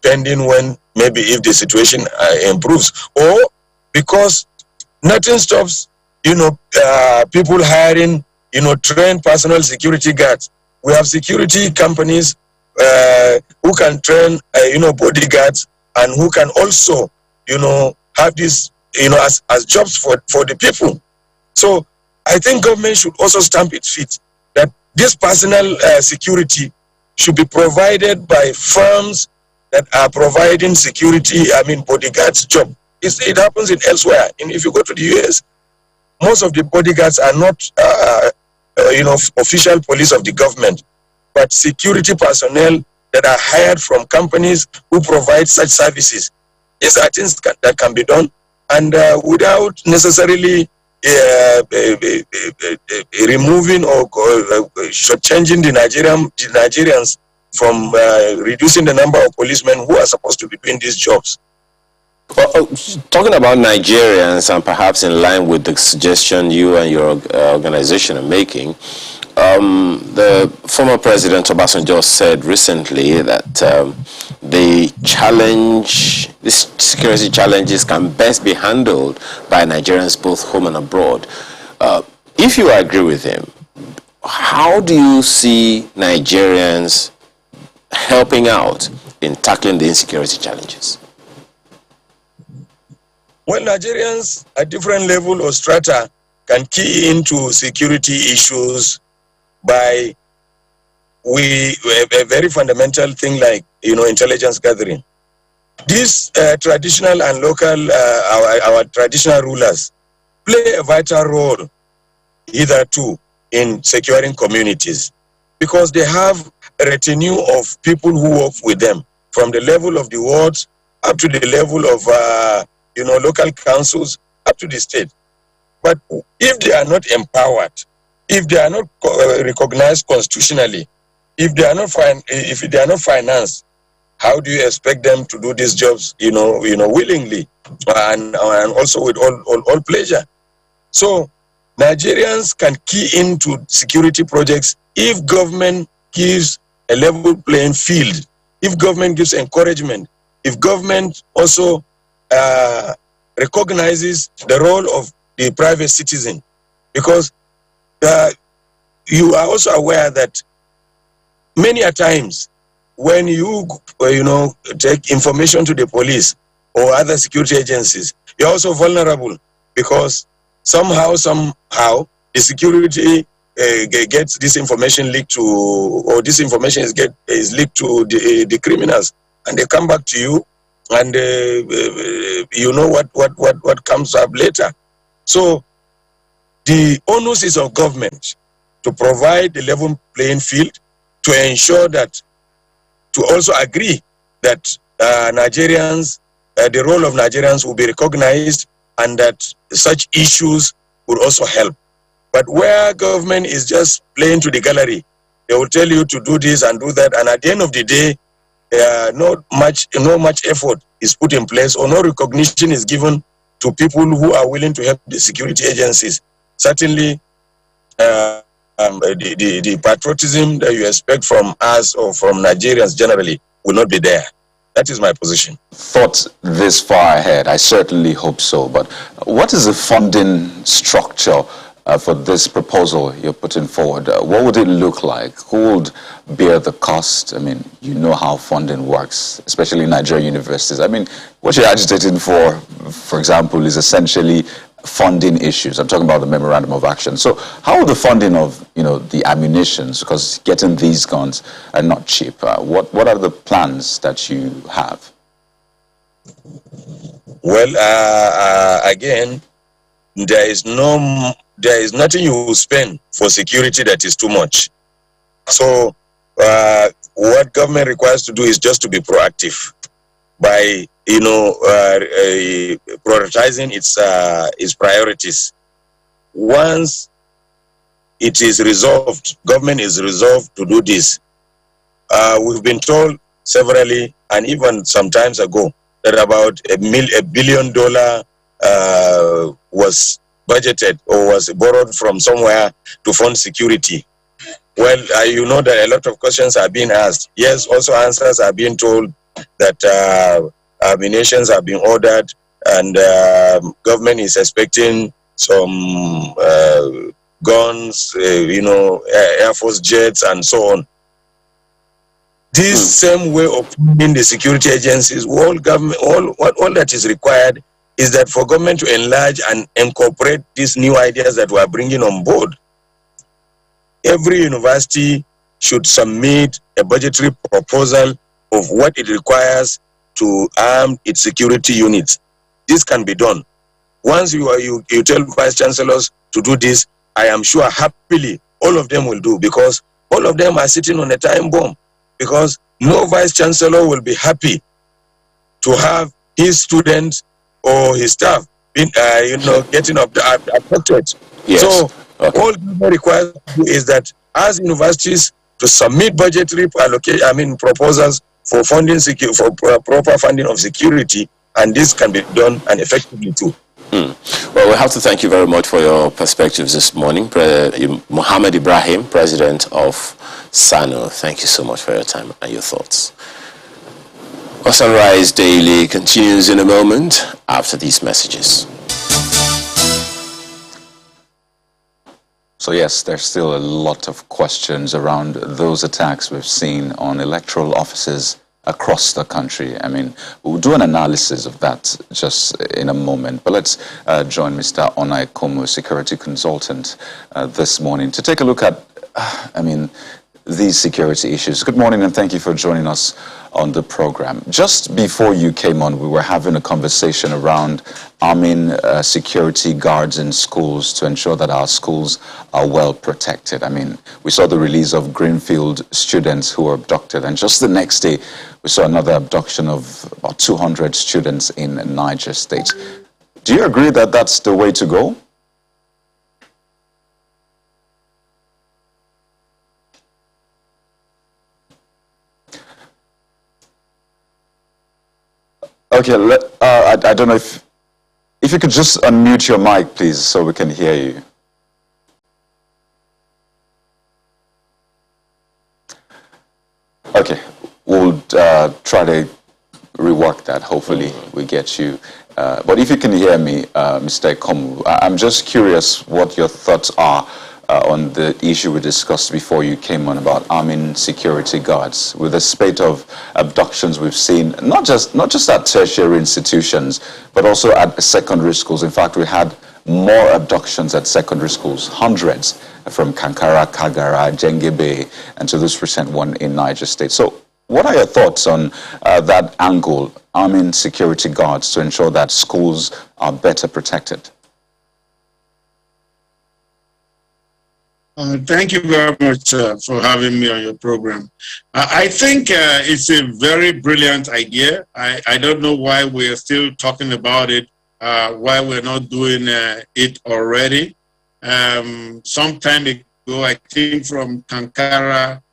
pending when maybe if the situation improves, or because nothing stops, people hiring, trained personal security guards. We have security companies who can train, bodyguards, and who can also, have this, as jobs for the people. So I think government should also stamp its feet that this personal security should be provided by firms that are providing security, bodyguards job. It happens in elsewhere. If you go to the US, most of the bodyguards are not, official police of the government, but security personnel that are hired from companies who provide such services. These are things that can be done, and without necessarily removing or changing the Nigerians from reducing the number of policemen who are supposed to be doing these jobs. Well, talking about Nigerians, and perhaps in line with the suggestion you and your organization are making, the former President Obasanjo said recently that the security challenges can best be handled by Nigerians both home and abroad. If you agree with him, how do you see Nigerians helping out in tackling the insecurity challenges? Well, Nigerians at different level or strata can key into security issues by a very fundamental thing like, intelligence gathering. These traditional and local, our traditional rulers play a vital role hitherto in securing communities because they have a retinue of people who work with them from the level of the wards up to the level of local councils up to the state. But if they are not empowered, if they are not recognized constitutionally, if they are not financed, how do you expect them to do these jobs, willingly and also with all pleasure? So Nigerians can key into security projects if government gives a level playing field, if government gives encouragement, if government also recognizes the role of the private citizen, because you are also aware that many a times when you take information to the police or other security agencies, you're also vulnerable because somehow the security gets this information leaked to, or this information is leaked to the criminals, and they come back to you, and you know what comes up later. So the onus is of government to provide the level playing field, to ensure that, to also agree that Nigerians, the role of Nigerians will be recognized, and that such issues would also help. But where government is just playing to the gallery, they will tell you to do this and do that, and at the end of the day, no much effort is put in place, or no recognition is given to people who are willing to help the security agencies. Certainly, the patriotism that you expect from us or from Nigerians generally will not be there. That is my position. Thought this far ahead, I certainly hope so, but what is the funding structure for this proposal you're putting forward? What would it look like? Who would bear the cost? I mean, you know how funding works, especially in Nigerian universities. I mean, what you're agitating for example, is essentially funding issues. I'm talking about the memorandum of action. So how are the funding of, the ammunitions, because getting these guns are not cheap. What are the plans that you have? Well, again, there is nothing you will spend for security that is too much. So what government requires to do is just to be proactive by prioritizing its priorities. Once it is resolved, government is resolved to do this. We've been told severally, and even some times ago, that about $1 billion was budgeted or was borrowed from somewhere to fund security. Well, you know that a lot of questions are being asked. Yes, also answers are being told that ammunitions are being ordered, and government is expecting some guns, Air Force jets, and so on. This same way of funding the security agencies, all that is required is that for government to enlarge and incorporate these new ideas that we are bringing on board. Every university should submit a budgetary proposal of what it requires to arm its security units. This can be done. Once you tell vice chancellors to do this, I am sure happily all of them will do, because all of them are sitting on a time bomb. Because no vice chancellor will be happy to have his students or his staff being, getting affected. Yes. So all government requires is that as universities to submit budgetary proposals for funding for proper funding of security, and this can be done and effectively too. Well, we have to thank you very much for your perspectives this morning. Mohammed Ibrahim, President of SSANU, thank you so much for your time and your thoughts. Our Sunrise Daily continues in a moment after these messages. So yes, there's still a lot of questions around those attacks we've seen on electoral offices across the country. I mean, we'll do an analysis of that just in a moment. But let's join Mr. Onai Komu, security consultant, this morning to take a look at, these security issues. Good morning and thank you for joining us on the program. Just before you came on, we were having a conversation around arming security guards in schools to ensure that our schools are well protected. I mean, we saw the release of Greenfield students who were abducted, and just the next day, we saw another abduction of about 200 students in Niger State. Do you agree that that's the way to go? Okay, I don't know if you could just unmute your mic, please, so we can hear you. Okay, we'll try to rework that. Hopefully, we get you. But if you can hear me, Mr. Komu, I'm just curious what your thoughts are on the issue we discussed before you came on about arming security guards. With the spate of abductions we've seen, not just at tertiary institutions, but also at secondary schools. In fact, we had more abductions at secondary schools, hundreds, from Kankara, Kagara, Jengebe, and to this recent one in Niger State. So what are your thoughts on that angle, arming security guards to ensure that schools are better protected? Thank you very much for having me on your program. I think it's a very brilliant idea. I don't know why we're still talking about it, why we're not doing it already. Some time ago, I think from Kankara,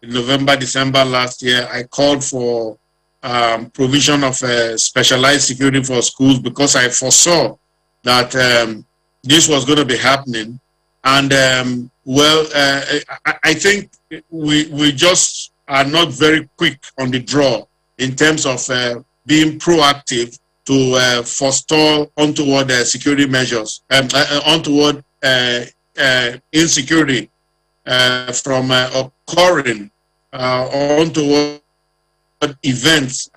November, December last year, I called for provision of specialized security for schools because I foresaw that this was going to be happening. And I think we just are not very quick on the draw in terms of being proactive to forestall untoward security measures, untoward insecurity from occurring, untoward events,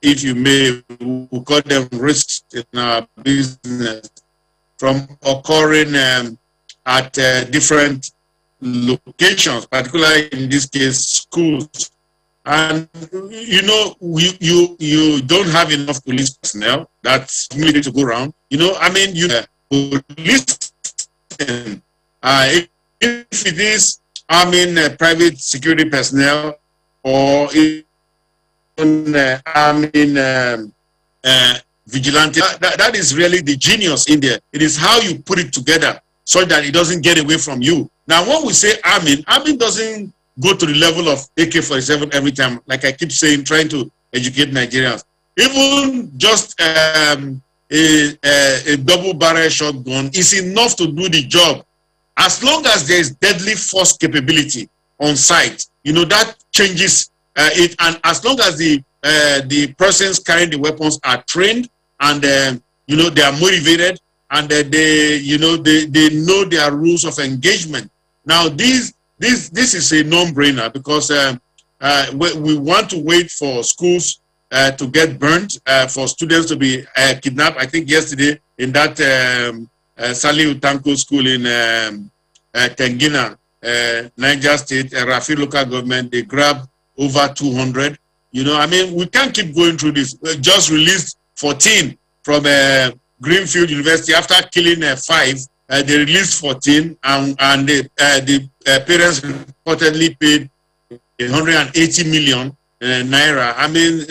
if you may, we call them risks in our business, from occurring at different locations, particularly in this case, schools. And you know, you don't have enough police personnel. That's needed to go around. You know, I mean, police. If it is, I mean, private security personnel, or vigilante. That is really the genius in there. It is how you put it together so that it doesn't get away from you. Now, when we say arming doesn't go to the level of AK-47 every time. Like I keep saying, trying to educate Nigerians. Even just a double-barrel shotgun is enough to do the job. As long as there is deadly force capability on site, you know, that changes it. And as long as the persons carrying the weapons are trained and, you know, they are motivated, and they know their rules of engagement. Now, this is a non-brainer because we want to wait for schools to get burnt, for students to be kidnapped. I think yesterday in that Sali Utanko school in Tengina, Niger State, Rafi local government, they grabbed over 200. You know, I mean, we can't keep going through this. We just released 14 from Greenfield University. After killing 5, they released 14, and the parents reportedly paid 180 million naira. I mean,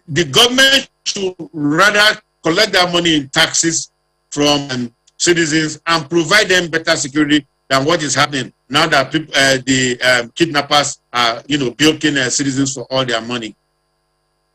the government should rather collect that money in taxes from citizens and provide them better security than what is happening now that the kidnappers are, you know, bilking citizens for all their money.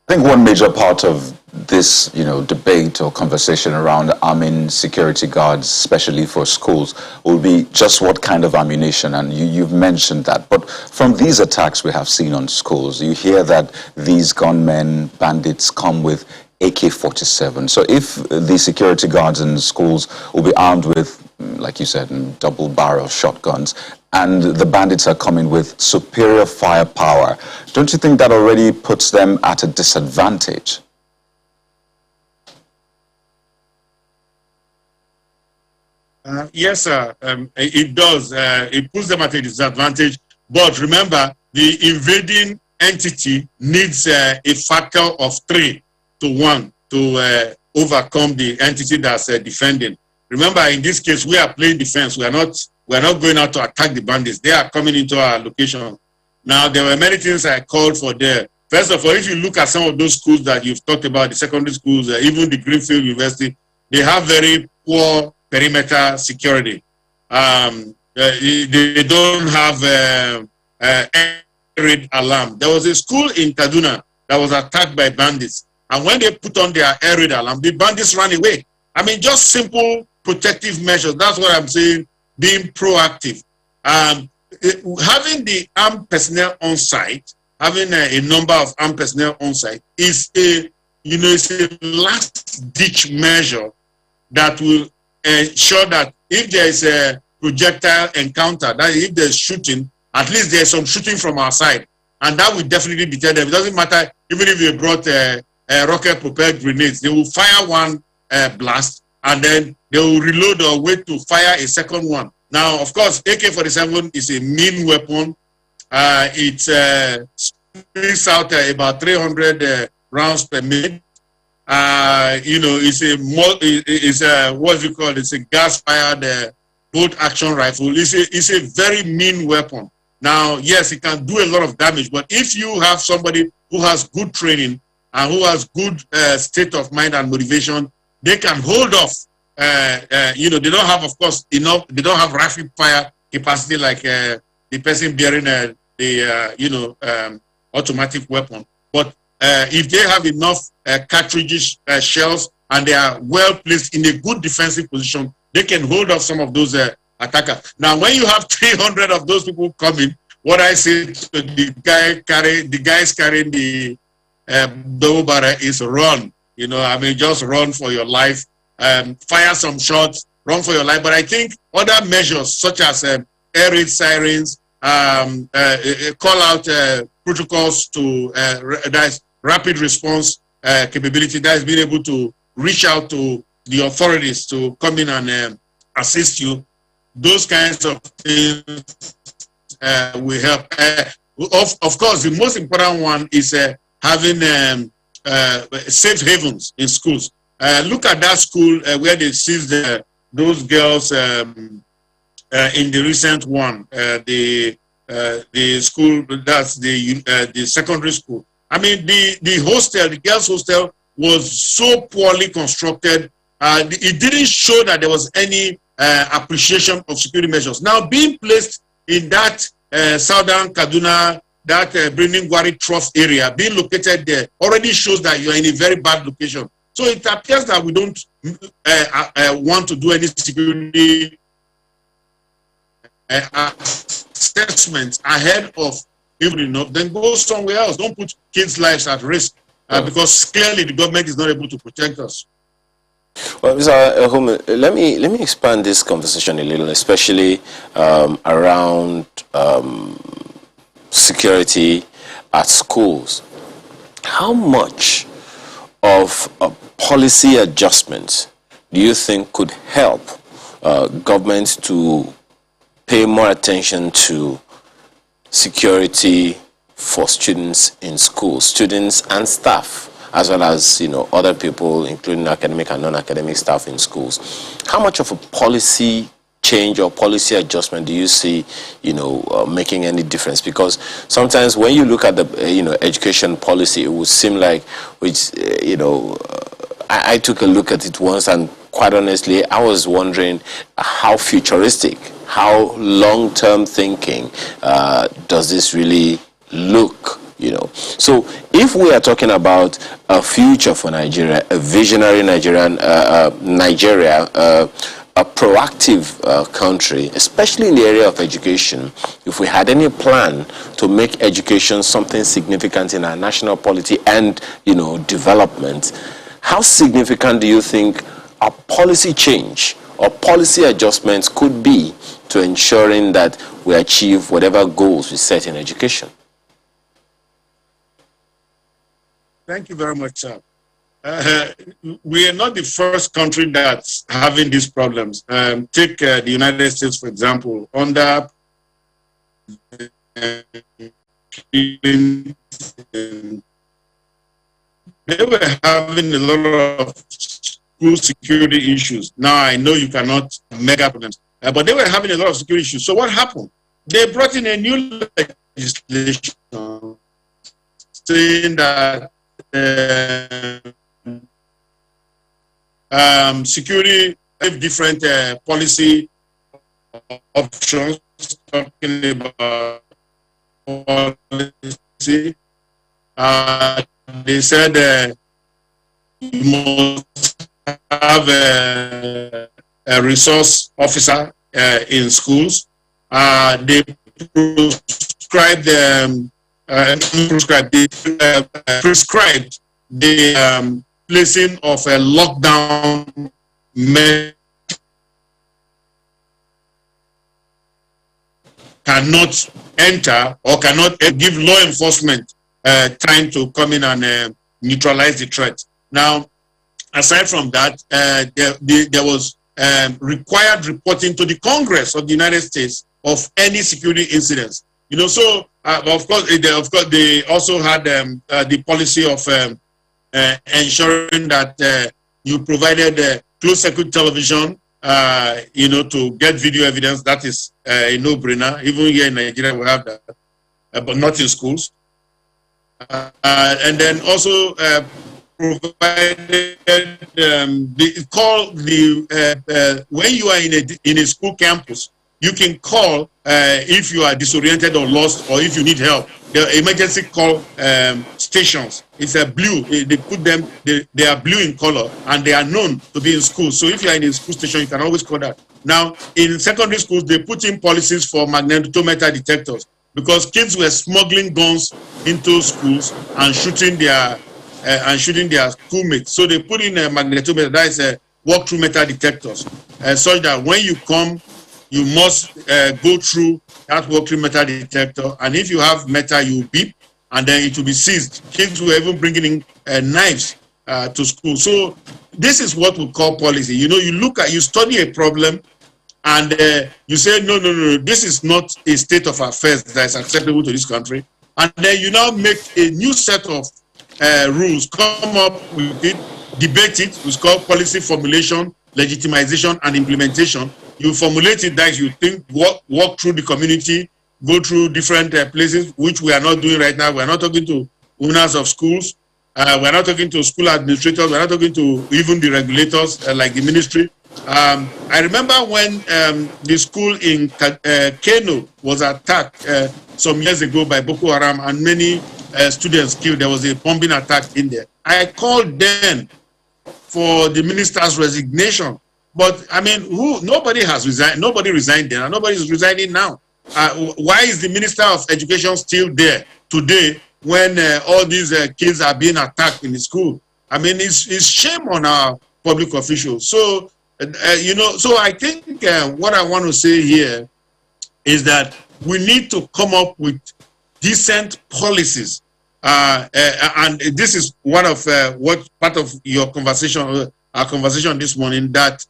I think one major part of this, debate or conversation around arming security guards, especially for schools, will be just what kind of ammunition, and you've mentioned that. But from these attacks we have seen on schools, you hear that these gunmen, bandits come with AK-47. So if the security guards in schools will be armed with, like you said, double-barrel shotguns, and the bandits are coming with superior firepower, don't you think that already puts them at a disadvantage? Yes, sir. It does. It puts them at a disadvantage. But remember, the invading entity needs a factor of 3 to 1 to overcome the entity that's defending. Remember, in this case, we are playing defense. We are not going out to attack the bandits. They are coming into our location. Now, there were many things I called for there. First of all, if you look at some of those schools that you've talked about, the secondary schools, even the Greenfield University, they have very poor perimeter security. They don't have air raid alarm. There was a school in Kaduna that was attacked by bandits. And when they put on their air raid alarm, the bandits ran away. I mean, just simple protective measures. That's what I'm saying, being proactive. Having the armed personnel on site, having a number of armed personnel on site is it's a last-ditch measure that will ensure that if there is a projectile encounter, that if there's shooting, at least there's some shooting from our side. And that will definitely deter them. It doesn't matter, even if they brought rocket-propelled grenades, they will fire one blast, and then they will reload or wait to fire a second one. Now, of course, AK-47 is a mean weapon. It spits out about 300 rounds per minute. It's a gas-fired bolt-action rifle. It's a very mean weapon. Now, yes, it can do a lot of damage, but if you have somebody who has good training and who has good state of mind and motivation, they can hold off. They don't have, of course, enough. They don't have rapid fire capacity like the person bearing automatic weapon. But if they have enough cartridges, shells, and they are well placed in a good defensive position, they can hold off some of those attackers. Now, when you have 300 of those people coming, what I say to the guys carrying the double barrel is run. Just run for your life, fire some shots, run for your life. But I think other measures such as air raid sirens, call out protocols to that's rapid response capability, that is being able to reach out to the authorities to come in and assist you. Those kinds of things will help. Of course, the most important one is having safe havens in schools. Look at that school where they seized those girls in the recent one, the school, that's the secondary school. I mean, the hostel, the girls' hostel, was so poorly constructed. It didn't show that there was any appreciation of security measures. Now, being placed in that southern Kaduna, that Gwari Trough area, being located there already shows that you are in a very bad location. So it appears that we don't want to do any security assessments ahead of even enough, then go somewhere else. Don't put kids' lives at risk because clearly the government is not able to protect us. Well, Mr. Ahmed, let me expand this conversation a little, especially around security at schools. How much of a policy adjustment do you think could help governments to pay more attention to security for students in schools, students and staff, as well as other people, including academic and non-academic staff in schools? How much of a policy change or policy adjustment do you see, making any difference? Because sometimes when you look at the, education policy, it would seem like, I took a look at it once, and quite honestly, I was wondering how futuristic, how long-term thinking does this really look? So if we are talking about a future for Nigeria, a visionary Nigeria, a proactive country, especially in the area of education, if we had any plan to make education something significant in our national polity and, development, how significant do you think a policy change or policy adjustments could be to ensuring that we achieve whatever goals we set in education? Thank you very much, sir. We are not the first country that's having these problems. Take the United States, for example. Under they were having a lot of school security issues. Now, I know you cannot mega problems, but they were having a lot of security issues. So what happened? They brought in a new legislation saying that security have different policy options, talking about policy. They said you must have a resource officer in schools. They prescribed the placing of a lockdown measure. Cannot enter or cannot give law enforcement time to come in and neutralize the threat. Now, aside from that, there was required reporting to the Congress of the United States of any security incidents. So of course they also had the policy of ensuring that you provided closed circuit television, to get video evidence. That is a no-brainer. Even here in Nigeria, we have that, but not in schools. And then also provided when you are in a school campus, you can call if you are disoriented or lost, or if you need help. The emergency call stations, it's a blue. They put them. They are blue in color, and they are known to be in school. So if you are in a school station, you can always call that. Now, in secondary schools, they put in policies for magnetometer detectors, because kids were smuggling guns into schools and shooting their schoolmates. So they put in a magnetometer, that is a walk-through metal detectors, such that when you come, you must go through that walk-through metal detector, and if you have metal, you beep, and then it will be seized. Kids were even bringing in knives to school. So this is what we call policy. You study a problem, and you say, no, this is not a state of affairs that is acceptable to this country, and then you now make a new set of rules, come up with it, debate it. It's called policy formulation, legitimization, and implementation. You formulate it that you think, walk through the community, go through different places, which we are not doing right now. We are not talking to owners of schools. We are not talking to school administrators. We are not talking to even the regulators like the ministry. I remember when the school in Kano was attacked some years ago by Boko Haram, and many students killed. There was a bombing attack in there. I called then for the minister's resignation. But I mean, nobody has resigned. Nobody resigned then, and nobody is resigning now. Why is the Minister of Education still there today when all these kids are being attacked in the school? I mean, it's shame on our public officials. So, so I think what I want to say here is that we need to come up with decent policies. And this is one of what part of your conversation, our conversation this morning, that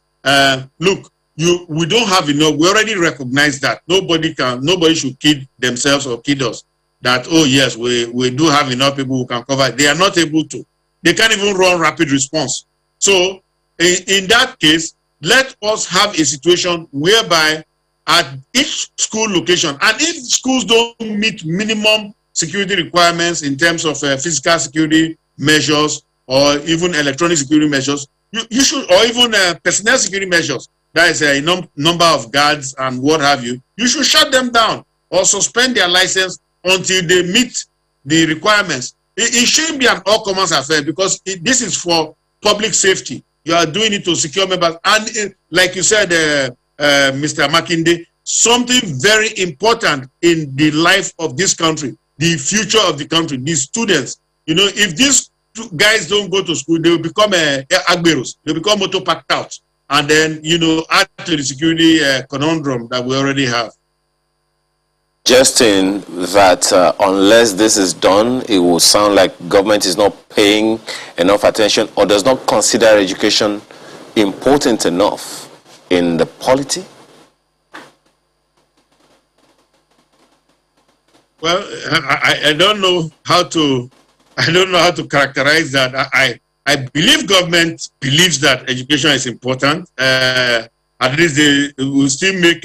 look, we don't have enough. We already recognize that nobody should kid themselves or kid us. That, oh yes, we do have enough people who can cover it. They are not able to. They can't even run rapid response. So in that case, let us have a situation whereby at each school location, and if schools don't meet minimum security requirements in terms of physical security measures or even electronic security measures, you should, or even personnel security measures, that is a number of guards and what have you, you should shut them down or suspend their license until they meet the requirements. it shouldn't be an all-comers affair, because this is for public safety. You are doing it to secure members. And like you said, Mr. Makinde, something very important in the life of this country, the future of the country, the students. You know, if these guys don't go to school, they will become agberos. They become motor packed out. And then, you know, add to the security conundrum that we already have. Suggesting that unless this is done, it will sound like government is not paying enough attention or does not consider education important enough in the polity? Well, I don't know how to characterize that. I believe government believes that education is important. At least they will still make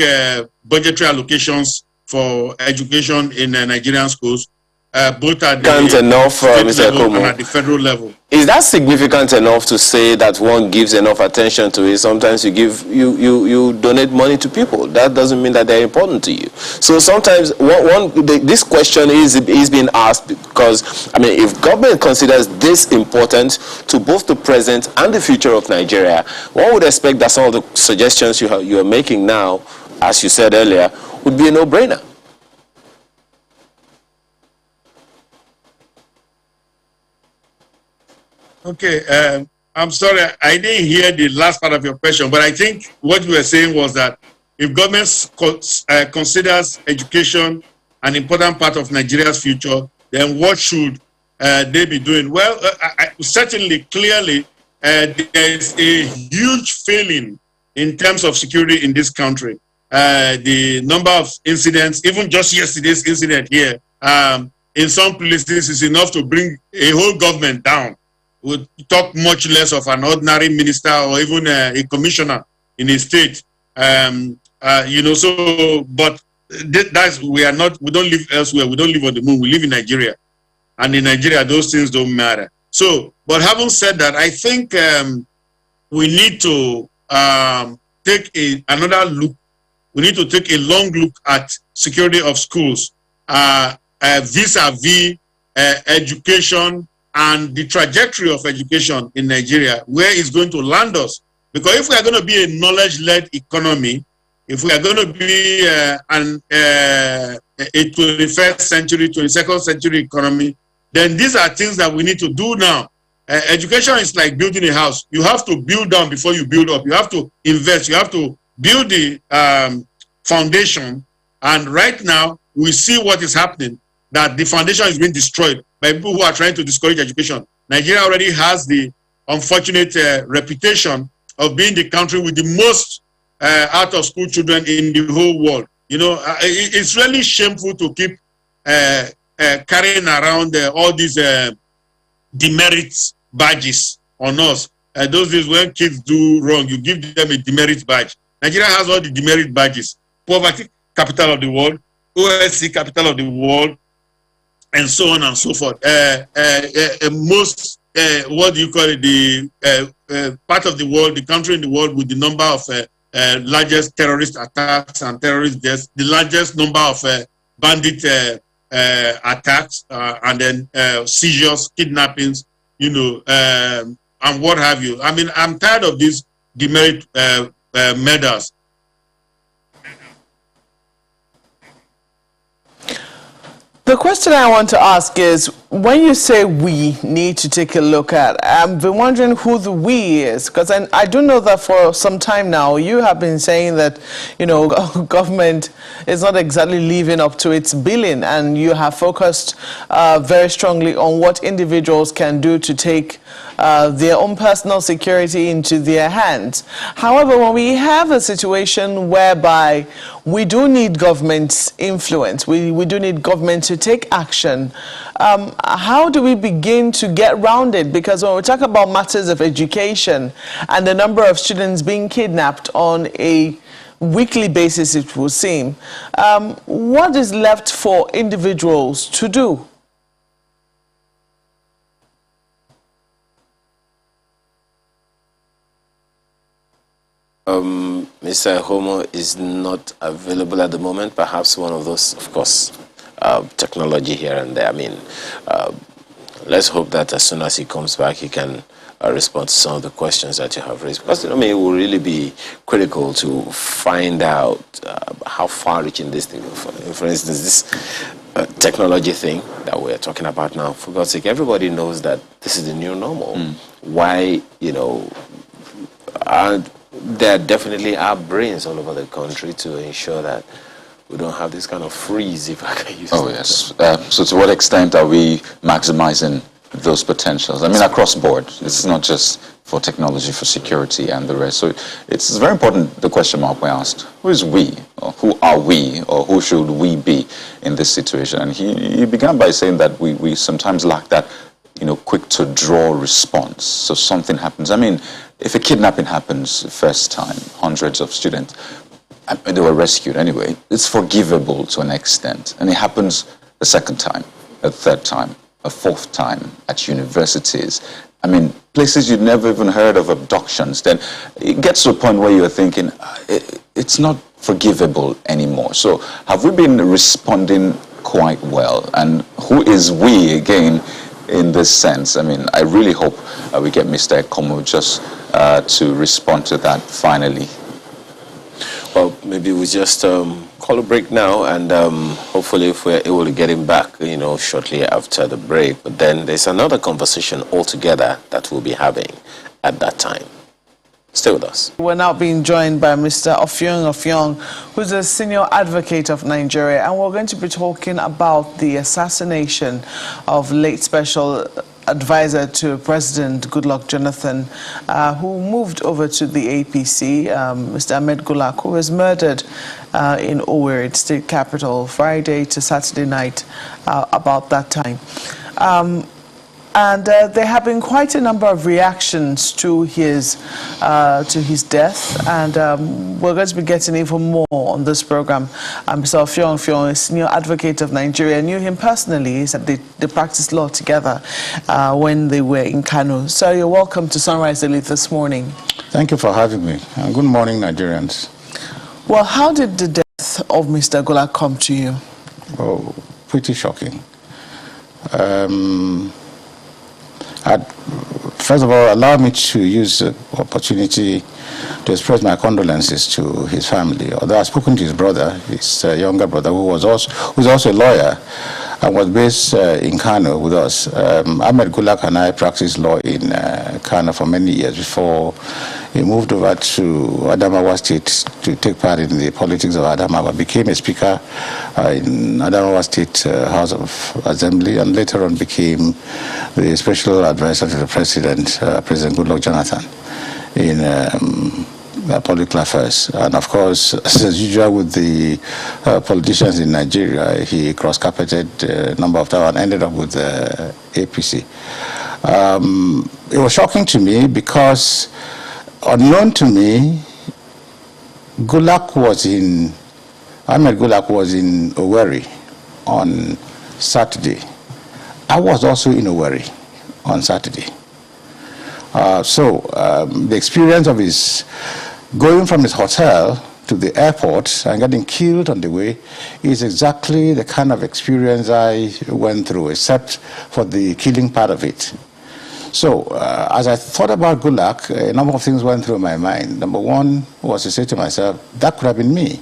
budgetary allocations for education in Nigerian schools, both at the state level and at the federal level. Is that significant enough to say that one gives enough attention to it? Sometimes you donate money to people. That doesn't mean that they're important to you. So sometimes this question is being asked because, I mean, if government considers this important to both the present and the future of Nigeria, one would expect that some of the suggestions you are making now, as you said earlier, would be a no-brainer. Okay, I'm sorry, I didn't hear the last part of your question, but I think what you were saying was that if government considers education an important part of Nigeria's future, then what should they be doing? Well, certainly, clearly, there is a huge failing in terms of security in this country. The number of incidents, even just yesterday's incident here, in some places is enough to bring a whole government down. We'll talk much less of an ordinary minister or even a commissioner in a state. You know, so, but that's, we don't live elsewhere. We don't live on the moon. We live in Nigeria. And in Nigeria, those things don't matter. So, but having said that, I think we need to take another look. We need to take a long look at security of schools, vis-a-vis education, and the trajectory of education in Nigeria, where it's going to land us. Because if we are going to be a knowledge-led economy, if we are going to be a 21st century, 22nd century economy, then these are things that we need to do now. Education is like building a house. You have to build down before you build up. You have to invest. You have to build the foundation. And right now, we see what is happening, that the foundation is being destroyed by people who are trying to discourage education. Nigeria already has the unfortunate reputation of being the country with the most out-of-school children in the whole world. You know, it's really shameful to keep carrying around all these demerit badges on us. Those days when kids do wrong, you give them a demerit badge. Nigeria has all the demerit badges. Poverty, capital of the world, OSC, capital of the world, and so on and so forth. Most, what do you call it, the part of the world, the country in the world with the number of largest terrorist attacks and terrorist deaths, the largest number of bandit attacks, and then seizures, kidnappings, you know, and what have you. I mean, I'm tired of these demerit murders. The question I want to ask is, when you say we need to take a look at, I've been wondering who the we is, because I do know that for some time now you have been saying that, you know, government is not exactly living up to its billing, and you have focused very strongly on what individuals can do to take their own personal security into their hands. However, when we have a situation whereby we do need government's influence, we do need government to take action, how do we begin to get around it? Because when we talk about matters of education and the number of students being kidnapped on a weekly basis, it will seem, what is left for individuals to do? Mr. Homo is not available at the moment. Perhaps one of those, of course, technology here and there. I mean, Let's hope that as soon as he comes back, he can respond to some of the questions that you have raised. Because, I mean, it will really be critical to find out how far-reaching this thing is. For instance, this technology thing that we're talking about now, for God's sake, everybody knows that this is the new normal. Why, you know, there definitely are brains all over the country to ensure that we don't have this kind of freeze, if I can use Oh, yes. So to what extent are we maximizing those potentials? I mean, across board. It's not just for technology, for security and the rest. So it's very important, the question mark we asked. Who is we? Or who are we? Or who should we be in this situation? And he began by saying that we sometimes lack that, you know, quick to draw response. So something happens. I mean, if a kidnapping happens the first time, hundreds of students, they were rescued anyway, it's forgivable to an extent. And it happens a second time, a third time, a fourth time at universities. I mean, places you'd never even heard of abductions. Then it gets to a point where you're thinking, it's not forgivable anymore. So have we been responding quite well? And who is we again in this sense? I mean, I really hope we get Mr. Ekomo just to respond to that finally. Well, maybe we just call a break now, and hopefully if we're able to get him back, you know, shortly after the break. But then there's another conversation altogether that we'll be having at that time. Stay with us. We're now being joined by Mr. Offiong, who's a senior advocate of Nigeria, and we're going to be talking about the assassination of late special advisor to President Gulak Jonathan, who moved over to the APC, Mr. Ahmed Gulak, who was murdered in Owerri, state capital, Friday to Saturday night, about that time. And there have been quite a number of reactions to his death, and we're going to be getting even more on this program. Mr. Offiong, a senior advocate of Nigeria, knew him personally. He said they practiced law together when they were in Kano. So you're welcome to Sunrise Daily this morning. Thank you for having me, and good morning, Nigerians. Well, how did the death of Mr. Gulak come to you? Oh, pretty shocking. First of all, allow me to use the opportunity to express my condolences to his family. Although I've spoken to his brother, his younger brother, who's also a lawyer and was based in Kano with us. Ahmed Gulak and I practiced law in Kano for many years before he moved over to Adamawa State to take part in the politics of Adamawa, became a speaker in Adamawa State House of Assembly, and later on became the special advisor to the President, President Goodluck Jonathan, in political affairs. And of course, as usual with the politicians in Nigeria, he cross-carpeted a number of times and ended up with the APC. It was shocking to me because, unknown to me, Ahmed Gulak was in Owerri on Saturday. I was also in Owerri on Saturday. The experience of his going from his hotel to the airport and getting killed on the way is exactly the kind of experience I went through, except for the killing part of it. So, as I thought about Gulak, a number of things went through my mind. Number one was to say to myself, that could have been me.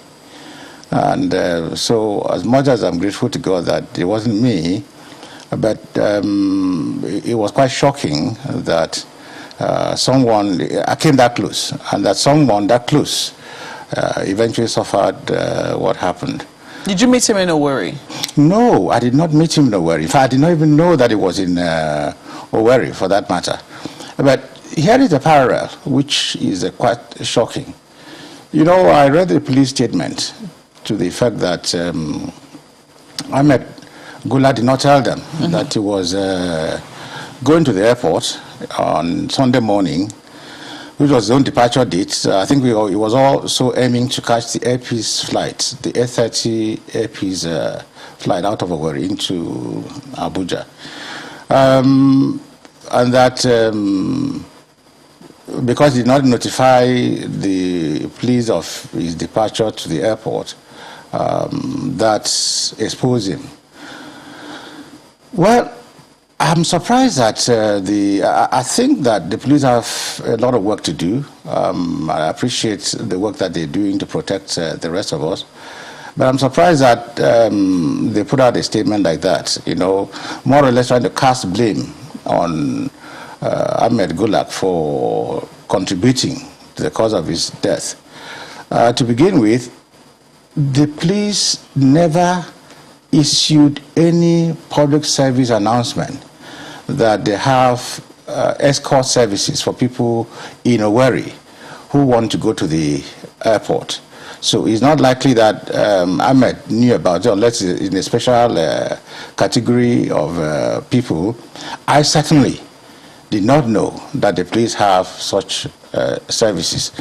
And so, as much as I'm grateful to God that it wasn't me, but it was quite shocking that I came that close, and that someone that close eventually suffered what happened. Did you meet him in Owerri? No, I did not meet him in Owerri. In fact, I did not even know that it was in Owerri, for that matter. But here is a parallel, which is quite shocking. You know, I read the police statement to the effect that Ahmed Gulak did not tell them that he was going to the airport on Sunday morning, which was his own departure date. I think he was also aiming to catch the Air Peace flight, the 8:30 Air Peace flight out of Owerri into Abuja. And that because he did not notify the police of his departure to the airport, that exposed him. Well, I I'm surprised that I think that the police have a lot of work to do. I appreciate the work that they're doing to protect the rest of us. But I'm surprised that they put out a statement like that, you know, more or less trying to cast blame on Ahmed Gulak for contributing to the cause of his death. To begin with, the police never issued any public service announcement that they have escort services for people in Owerri who want to go to the airport. So it's not likely that Ahmed knew about it unless in a special category of people. I certainly did not know that the police have such services.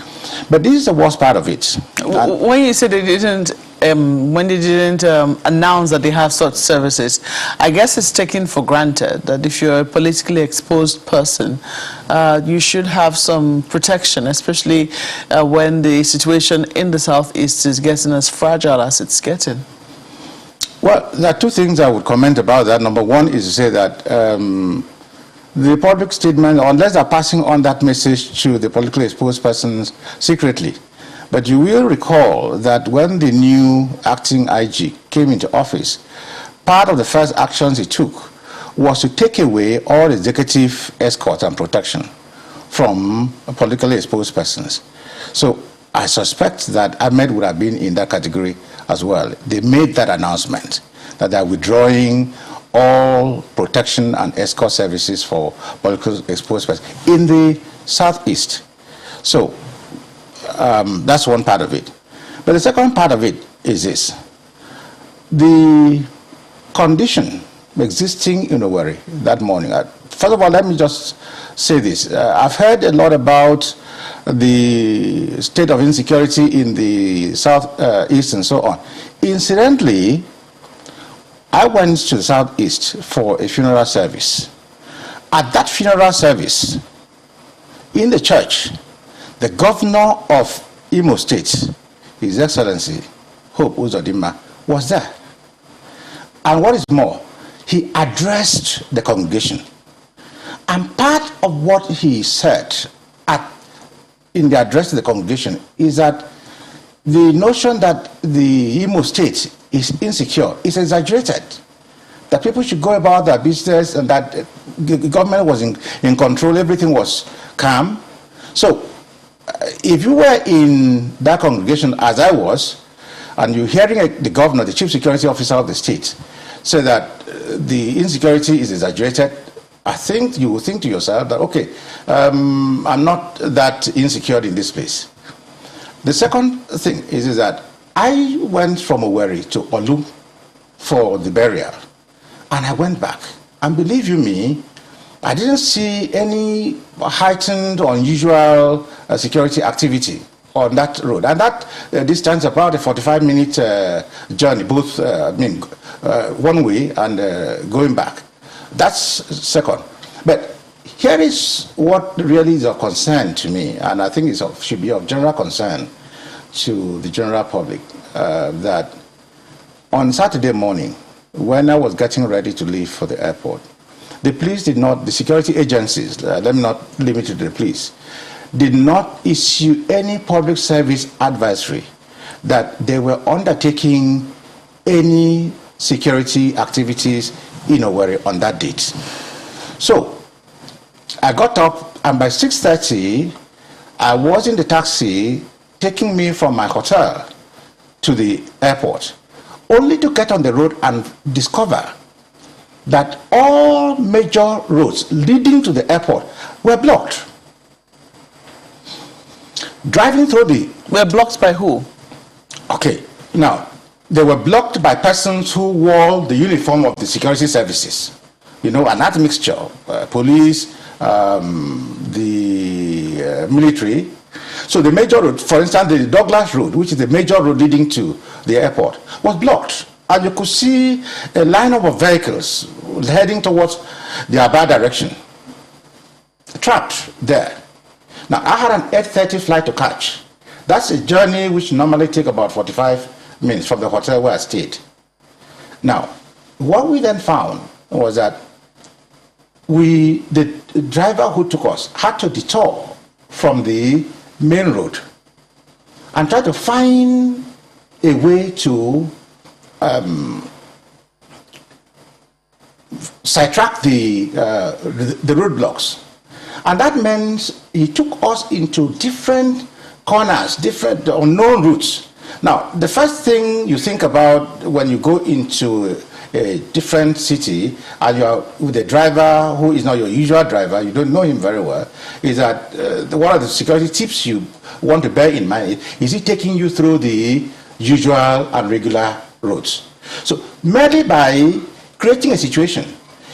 But this is the worst part of it. When you said they didn't, when they didn't announce that they have such services, I guess it's taken for granted that if you're a politically exposed person, you should have some protection, especially when the situation in the southeast is getting as fragile as it's getting. Well, there are two things I would comment about that. Number one is to say that the public statement, unless they're passing on that message to the politically exposed persons secretly. But you will recall that when the new acting IG came into office, part of the first actions he took was to take away all executive escort and protection from politically exposed persons. So I suspect that Ahmed would have been in that category as well. They made that announcement that they're withdrawing all protection and escort services for politically exposed persons in the southeast. So that's one part of it. But the second part of it is this. The condition existing in Owerri that morning. First of all, let me just say this. I've heard a lot about the state of insecurity in the southeast and so on. Incidentally, I went to the southeast for a funeral service. At that funeral service, in the church, the governor of Imo State, His Excellency Hope Uzodimma, was there. And what is more, he addressed the congregation. And part of what he said in the address to the congregation is that the notion that the Imo State is insecure is exaggerated. That people should go about their business and that the government was in control, everything was calm. So, if you were in that congregation, as I was, and you're hearing the governor, the chief security officer of the state, say that the insecurity is exaggerated, I think you will think to yourself that, okay, I'm not that insecure in this place. The second thing is that I went from Owerri to Olu for the burial, and I went back. And believe you me, I didn't see any heightened or unusual security activity on that road. And that distance about a 45-minute journey, both one way and going back. That's second. But here is what really is of concern to me, and I think it should be of general concern to the general public, that on Saturday morning, when I was getting ready to leave for the airport, the police did not, the security agencies, let me not limit it to the police, did not issue any public service advisory that they were undertaking any security activities in Owerri on that date. So I got up, and by 6:30, I was in the taxi taking me from my hotel to the airport, only to get on the road and discover that all major roads leading to the airport were blocked. Driving through the... Were blocked by who? Okay, now, they were blocked by persons who wore the uniform of the security services. You know, an admixture, police, the military. So the major road, for instance, the Douglas Road, which is the major road leading to the airport, was blocked. And you could see a lineup of vehicles heading towards the Aba direction, trapped there. Now, I had an 8:30 flight to catch. That's a journey which normally takes about 45 minutes from the hotel where I stayed. Now, what we then found was that the driver who took us had to detour from the main road and try to find a way to sidetrack the roadblocks. And that meant he took us into different corners, different unknown routes. Now, the first thing you think about when you go into a different city and you are with a driver who is not your usual driver, you don't know him very well, is that one of the security tips you want to bear in mind is he taking you through the usual and regular roads. So merely by creating a situation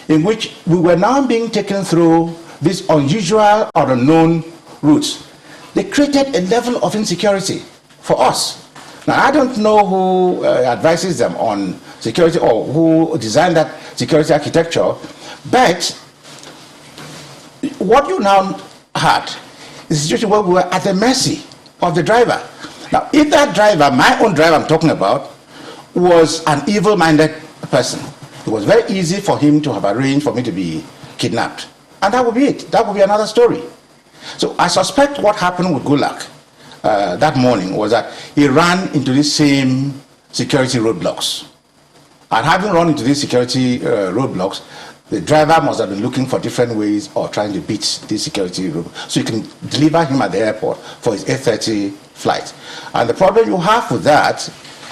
in which we were now being taken through these unusual or unknown routes, they created a level of insecurity for us. Now, I don't know who advises them on security or who designed that security architecture, but what you now had is a situation where we were at the mercy of the driver. Now, if that driver, my own driver I'm talking about, was an evil-minded person, it was very easy for him to have arranged for me to be kidnapped. And that would be it. That would be another story. So I suspect what happened with Gulak that morning was that he ran into these same security roadblocks. And having run into these security roadblocks, the driver must have been looking for different ways of trying to beat these security roadblocks so you can deliver him at the airport for his 8:30 flight. And the problem you have with that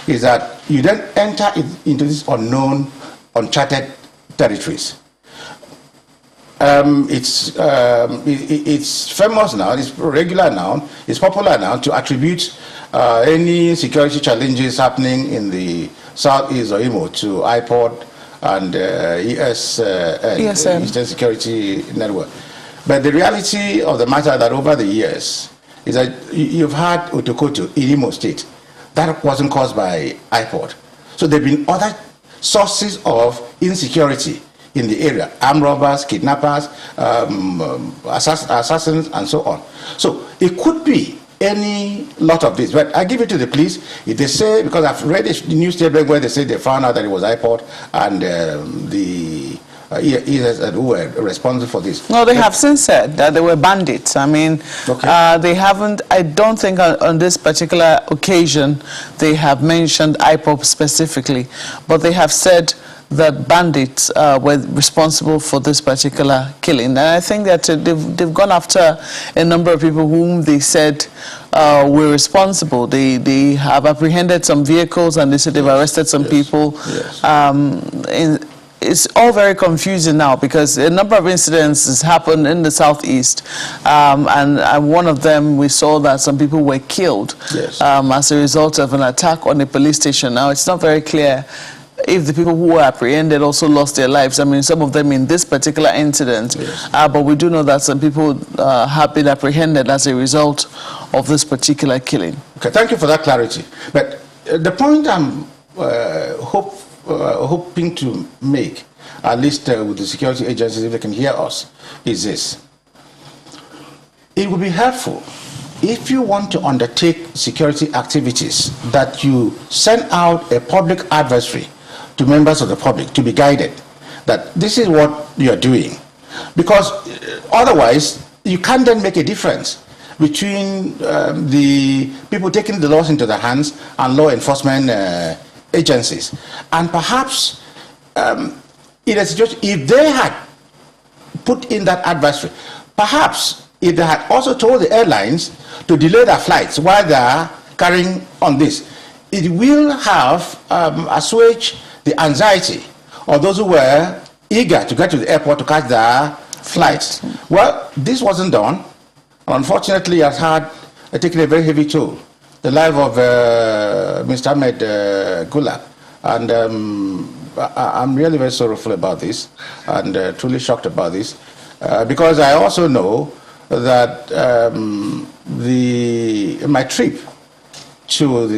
is that you then enter into these unknown, uncharted territories. It's famous now, it's regular now, it's popular now to attribute any security challenges happening in the southeast or Imo to IPOD and ESN, Eastern Security Network. But the reality of the matter that over the years is that you've had Otokoto in Imo State. That wasn't caused by IPOD. So there have been other sources of insecurity in the area, armed robbers, kidnappers, assassins, and so on. So it could be any lot of this, but I give it to the police. If they say, because I've read a news statement where they say they found out that it was IPOD and the ESN who were responsible for this. No, they have since said that they were bandits. I mean, okay. They haven't, I don't think on this particular occasion they have mentioned IPOD specifically, but they have said that bandits were responsible for this particular killing. And I think that they've gone after a number of people whom they said were responsible. They have apprehended some vehicles and they said they've arrested some people. Yes. It's all very confusing now because a number of incidents has happened in the southeast, and one of them we saw that some people were killed as a result of an attack on a police station. Now it's not very clear if the people who were apprehended also lost their lives. I mean, some of them in this particular incident, but we do know that some people have been apprehended as a result of this particular killing. Okay, thank you for that clarity. But the point I'm hoping to make, at least with the security agencies, if they can hear us, is this. It would be helpful if you want to undertake security activities that you send out a public advisory to members of the public to be guided that this is what you are doing, because otherwise you can't then make a difference between the people taking the laws into their hands and law enforcement agencies. And perhaps in a situation, if they had put in that advisory, perhaps if they had also told the airlines to delay their flights while they are carrying on this, it will have assuaged the anxiety of those who were eager to get to the airport to catch their flights. Well, this wasn't done. Unfortunately, it has taken a very heavy toll. The life of Mr. Ahmed Gulak. And I'm really very sorrowful about this and truly shocked about this because I also know that my trip to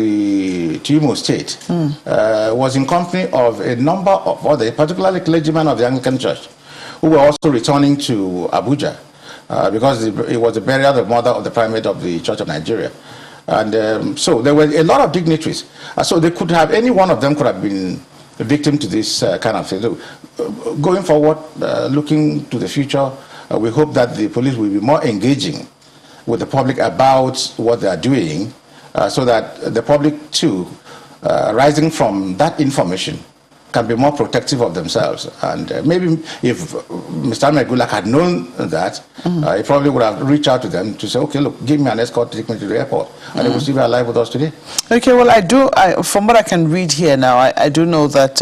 Imo State was in company of a number of other, particularly clergymen of the Anglican Church, who were also returning to Abuja because it was the burial of the mother of the primate of the Church of Nigeria. And so there were a lot of dignitaries. So they could have, any one of them could have been victim to this kind of thing. So, going forward, looking to the future, we hope that the police will be more engaging with the public about what they are doing, so that the public too, rising from that information, can be more protective of themselves. And maybe if Mr. Ahmed Gulak had known that, he probably would have reached out to them to say, okay, look, give me an escort to take me to the airport. And they will still be alive with us today. Okay, well, from what I can read here now, I do know that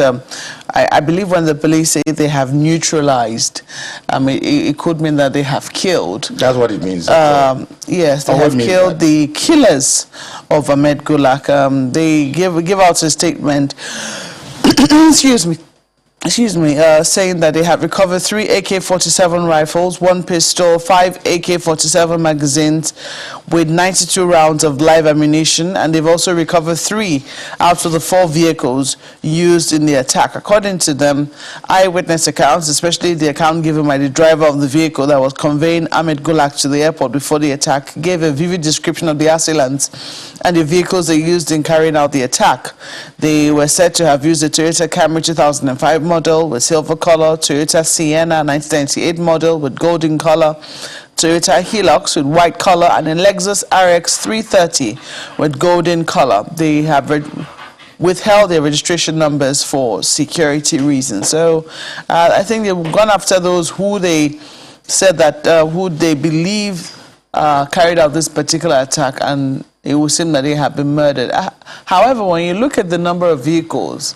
I believe when the police say they have neutralized, it could mean that they have killed. That's what it means. Yes, they have killed the killers of Ahmed Gulak. They give out a statement excuse me, saying that they have recovered 3 AK-47 rifles, 1 pistol, 5 AK-47 magazines with 92 rounds of live ammunition, and they've also recovered 3 out of the 4 vehicles used in the attack. According to them, eyewitness accounts, especially the account given by the driver of the vehicle that was conveying Ahmed Gulak to the airport before the attack, gave a vivid description of the assailants and the vehicles they used in carrying out the attack. They were said to have used a Toyota Camry 2005 model with silver color, Toyota Sienna 1998 model with golden color, Toyota Hilux with white color, and a Lexus RX 330 with golden color. They have withheld their registration numbers for security reasons. So I think they've gone after those who they said that who they believe carried out this particular attack, and it would seem that they have been murdered. However, when you look at the number of vehicles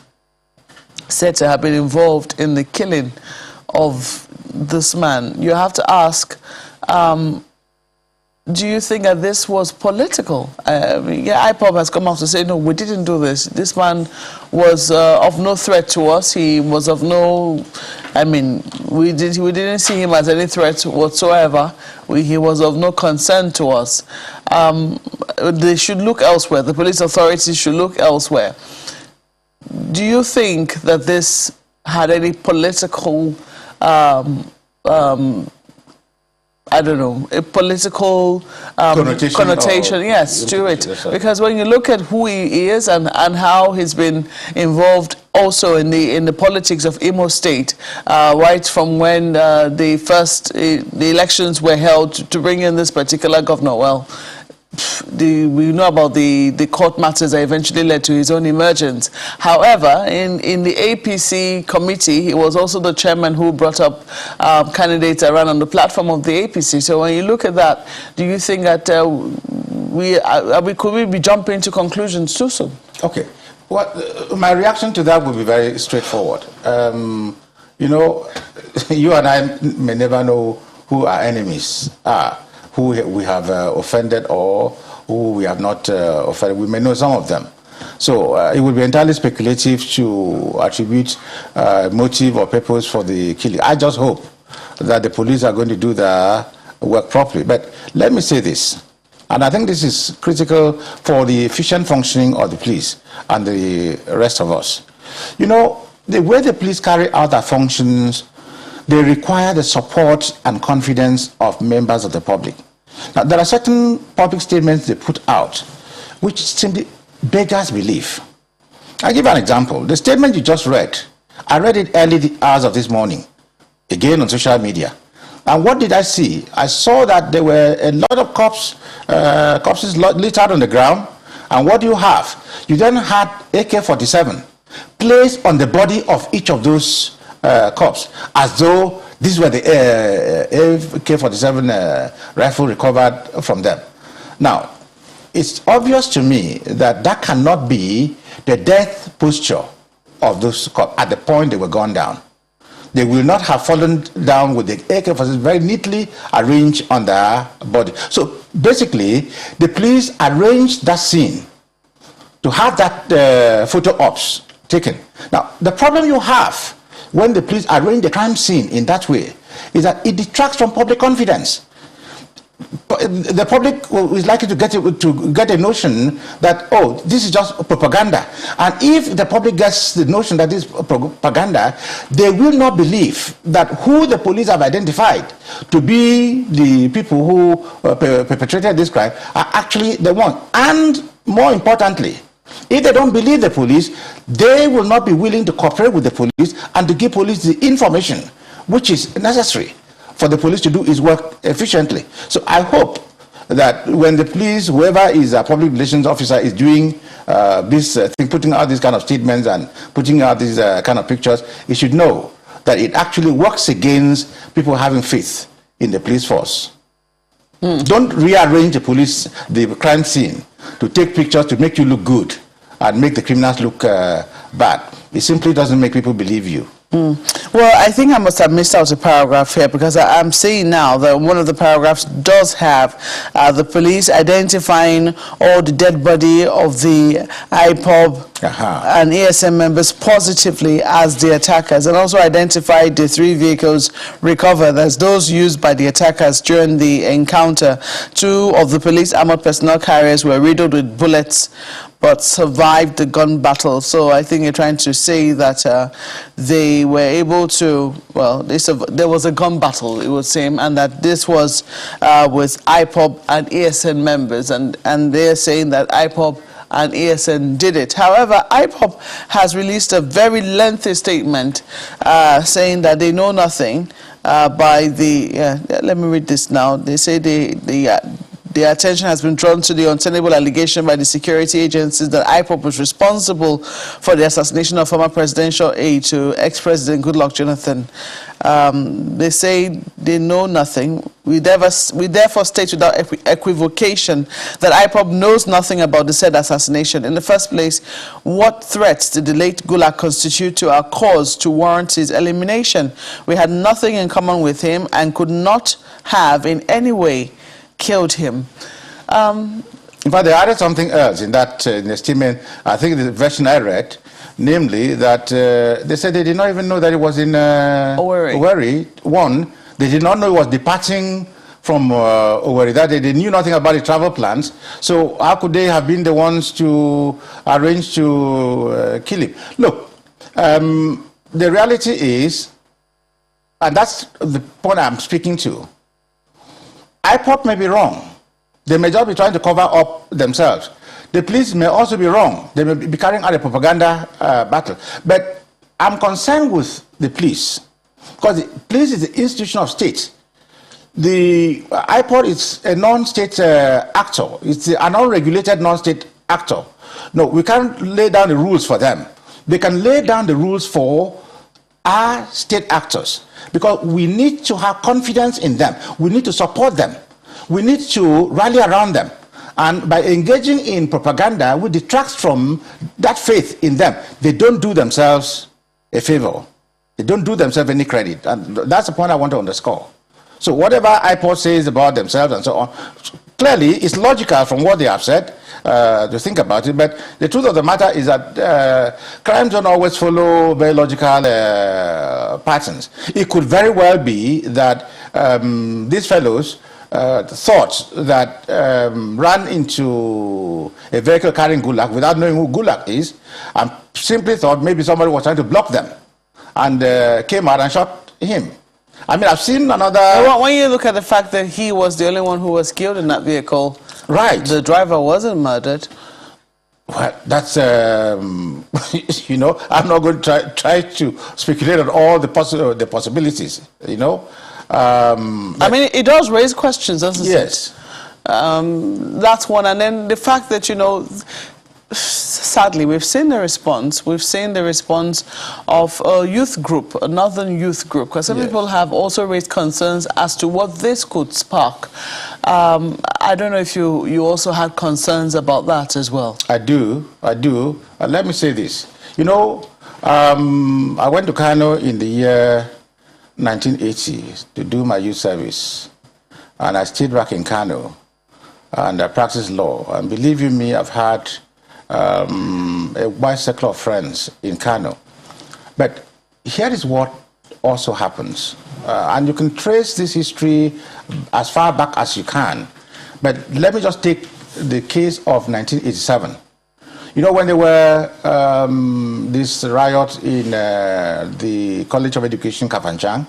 said to have been involved in the killing of this man, you have to ask, do you think that this was political? IPOB has come out to say, no, we didn't do this. This man was of no threat to us. He was of no, we didn't see him as any threat whatsoever. He was of no concern to us. They should look elsewhere. The police authorities should look elsewhere. Do you think that this had any political I don't know, a political connotation yes, to it? Because when you look at who he is and how he's been involved also in the politics of Imo State, right from when the elections were held to bring in this particular governor, well, we know about the court matters that eventually led to his own emergence. However, in the APC committee, he was also the chairman who brought up candidates around on the platform of the APC. So when you look at that, do you think that could we be jumping to conclusions too soon? Okay. Well, my reaction to that would be very straightforward. You know, you and I may never know who our enemies are, who we have offended or who we have not offended. We may know some of them. So it would be entirely speculative to attribute motive or purpose for the killing. I just hope that the police are going to do their work properly. But let me say this, and I think this is critical for the efficient functioning of the police and the rest of us. You know, the way the police carry out their functions, they require the support and confidence of members of the public. Now, there are certain public statements they put out which simply beggars belief. I'll give you an example. The statement you just read, I read it early the hours of this morning, again on social media. And what did I see? I saw that there were a lot of corpses littered on the ground. And what do you have? You then had AK-47 placed on the body of each of those corpses, as though these were the AK-47 rifle recovered from them. Now, it's obvious to me that that cannot be the death posture of those corpses at the point they were gone down. They will not have fallen down with the AK-47 very neatly arranged on their body. So basically, the police arranged that scene to have that photo ops taken. Now, the problem you have when the police arrange the crime scene in that way is that it detracts from public confidence. The public is likely to get a notion that, oh, this is just propaganda. And if the public gets the notion that this is propaganda, they will not believe that who the police have identified to be the people who perpetrated this crime are actually the one. And more importantly, If they don't believe the police, they will not be willing to cooperate with the police and to give police the information which is necessary for the police to do its work efficiently. So I hope that when the police, whoever is a public relations officer, is doing this thing, putting out these kind of statements and putting out these kind of pictures, he should know that it actually works against people having faith in the police force. Don't rearrange the crime scene to take pictures to make you look good and make the criminals look bad. It simply doesn't make people believe you. Well, I think I must have missed out a paragraph here, because I'm seeing now that one of the paragraphs does have the police identifying all the dead body of the IPOB and ASN members positively as the attackers, and also identified the 3 vehicles recovered as those used by the attackers during the encounter. 2 of the police armored personnel carriers were riddled with bullets but survived the gun battle. So I think you're trying to say that they were able to, well, there was a gun battle, it would seem, and that this was with IPOB and ASN members, and they're saying that IPOB and ASN did it. However, IPOB has released a very lengthy statement saying that they know nothing by the, let me read this now. They say their attention has been drawn to the untenable allegation by the security agencies that IPOB was responsible for the assassination of former presidential aide to ex-president Gulak Jonathan. They say they know nothing. We therefore state without equivocation that IPOB knows nothing about the said assassination. In the first place, what threats did the late Gulak constitute to our cause to warrant his elimination? We had nothing in common with him and could not have in any way killed him. In fact, they added something else in that in the statement. I think the version I read, namely that they said they did not even know that it was in Owerri. One, they did not know it was departing from Owerri, that they knew nothing about the travel plans. So how could they have been the ones to arrange to kill him? Look, the reality is, and that's the point I'm speaking to, IPOB may be wrong. They may just be trying to cover up themselves. The police may also be wrong. They may be carrying out a propaganda battle. But I'm concerned with the police, because the police is the institution of state. The IPOB is a non-state actor. It's an unregulated non-state actor. No, we can't lay down the rules for them. They can lay down the rules for our state actors, because we need to have confidence in them. We need to support them. We need to rally around them. And by engaging in propaganda, we detract from that faith in them. They don't do themselves a favor. They don't do themselves any credit. And that's the point I want to underscore. So whatever IPOB says about themselves and so on, clearly it's logical from what they have said to think about it. But the truth of the matter is that crimes don't always follow very logical patterns. It could very well be that these fellows thought that ran into a vehicle carrying Gulak without knowing who Gulak is, and simply thought maybe somebody was trying to block them, and came out and shot him. I mean, I've seen another... When you look at the fact that he was the only one who was killed in that vehicle, right? The driver wasn't murdered. Well, that's, you know, I'm not going to try to speculate on all the possibilities, you know. I mean, it does raise questions, doesn't it? Yes. That's one. And then the fact that, you know, sadly, we've seen the response. We've seen the response of a youth group, a northern youth group, because some people have also raised concerns as to what this could spark. I don't know if you also had concerns about that as well. I do. Let me say this. You know, I went to Kano in the year 1980 to do my youth service, and I stayed back in Kano, and I practiced law. And believe you me, I've had a wide circle of friends in Kano. But here is what also happens, and you can trace this history as far back as you can. But let me just take the case of 1987. You know, when there were this riot in the College of Education, Kafanchang,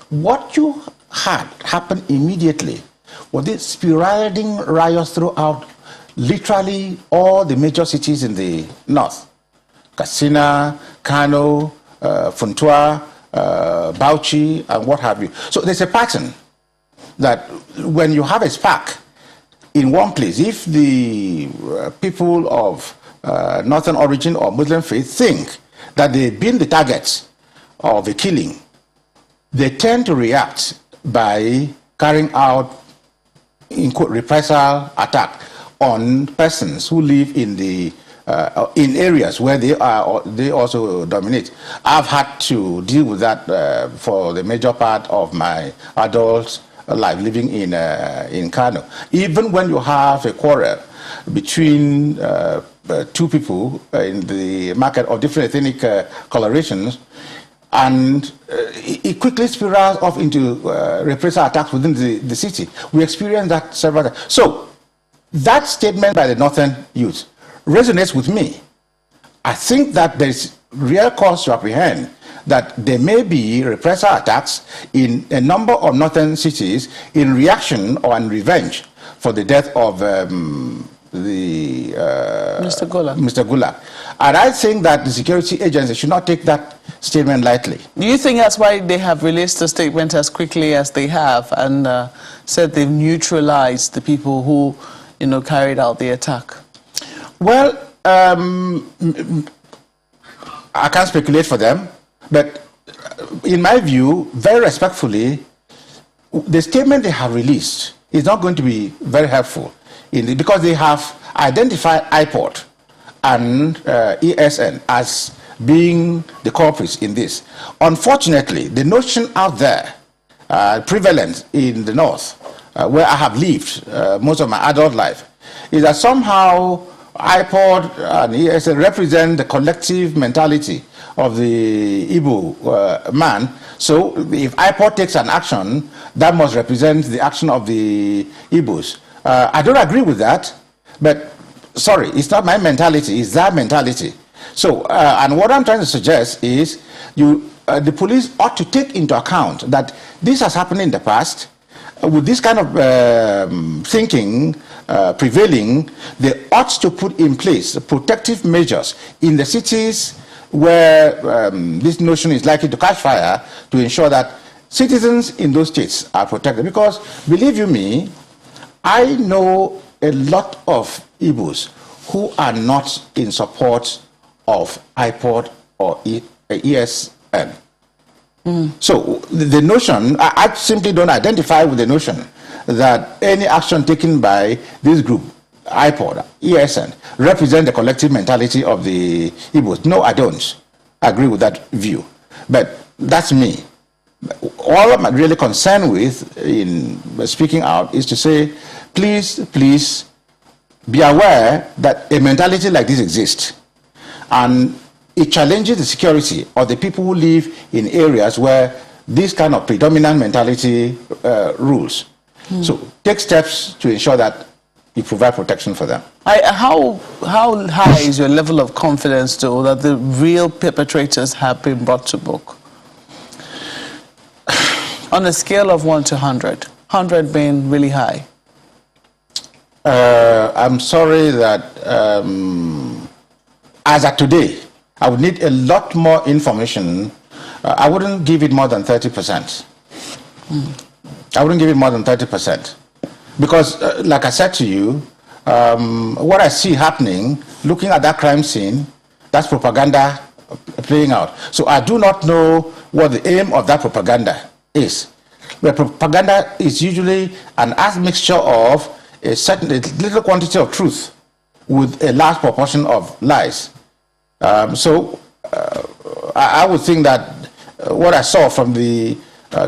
what you had happen immediately was this spiraling riots throughout literally all the major cities in the north. Katsina, Kano, Funtua, Bauchi, and what have you. So there's a pattern that when you have a spark in one place, if the people of northern origin or Muslim faith think that they've been the targets of a killing, they tend to react by carrying out, in quote, reprisal attack on persons who live in the in areas where they also dominate. I've had to deal with that for the major part of my adult life living in Kano. Even when you have a quarrel between two people in the market of different ethnic colorations, and it quickly spirals off into reprisal attacks within the city. We experienced that several times. So that statement by the northern youth resonates with me. I think that there's real cause to apprehend that there may be reprisal attacks in a number of northern cities in reaction or in revenge for the death of Mr. Gulak. Mr. Gulak. And I think that the security agency should not take that statement lightly. Do you think that's why they have released the statement as quickly as they have and said they've neutralized the people who, carried out the attack? Well, I can't speculate for them, but in my view, very respectfully, the statement they have released is not going to be very helpful because they have identified IPOD and ESN as being the culprits in this. Unfortunately, the notion out there, prevalent in the north, where I have lived most of my adult life, is that somehow IPOD and ESN represent the collective mentality of the Igbo man. So if IPOD takes an action, that must represent the action of the Igbos. I don't agree with that, but sorry, it's not my mentality, it's their mentality. So, and what I'm trying to suggest is the police ought to take into account that this has happened in the past. With this kind of thinking prevailing, they ought to put in place protective measures in the cities where this notion is likely to catch fire to ensure that citizens in those states are protected. Because, believe you me, I know a lot of Igbos who are not in support of IPOD or ESN. So the notion, I simply don't identify with the notion that any action taken by this group, IPOD, ESN, represent the collective mentality of the Igbos. No, I don't agree with that view. But that's me. All I'm really concerned with in speaking out is to say, please be aware that a mentality like this exists. And it challenges the security of the people who live in areas where this kind of predominant mentality rules. So take steps to ensure that you provide protection for them. How high is your level of confidence, though, that the real perpetrators have been brought to book? On a scale of 1 to 100, 100 being really high. I'm sorry that as of today, I would need a lot more information. I wouldn't give it more than 30%. I wouldn't give it more than 30%. Because, like I said to you, what I see happening, looking at that crime scene, that's propaganda playing out. So I do not know what the aim of that propaganda is. But propaganda is usually an admixture of a little quantity of truth with a large proportion of lies. I would think that what I saw from the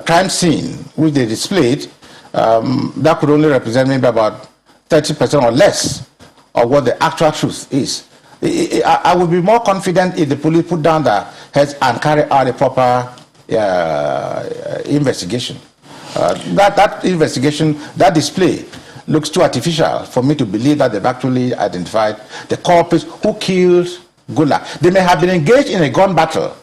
crime scene, which they displayed, that could only represent maybe about 30% or less of what the actual truth is. I would be more confident if the police put down their heads and carry out a proper investigation. That investigation, that display, looks too artificial for me to believe that they've actually identified the culprits who killed Gulak. They may have been engaged in a gun battle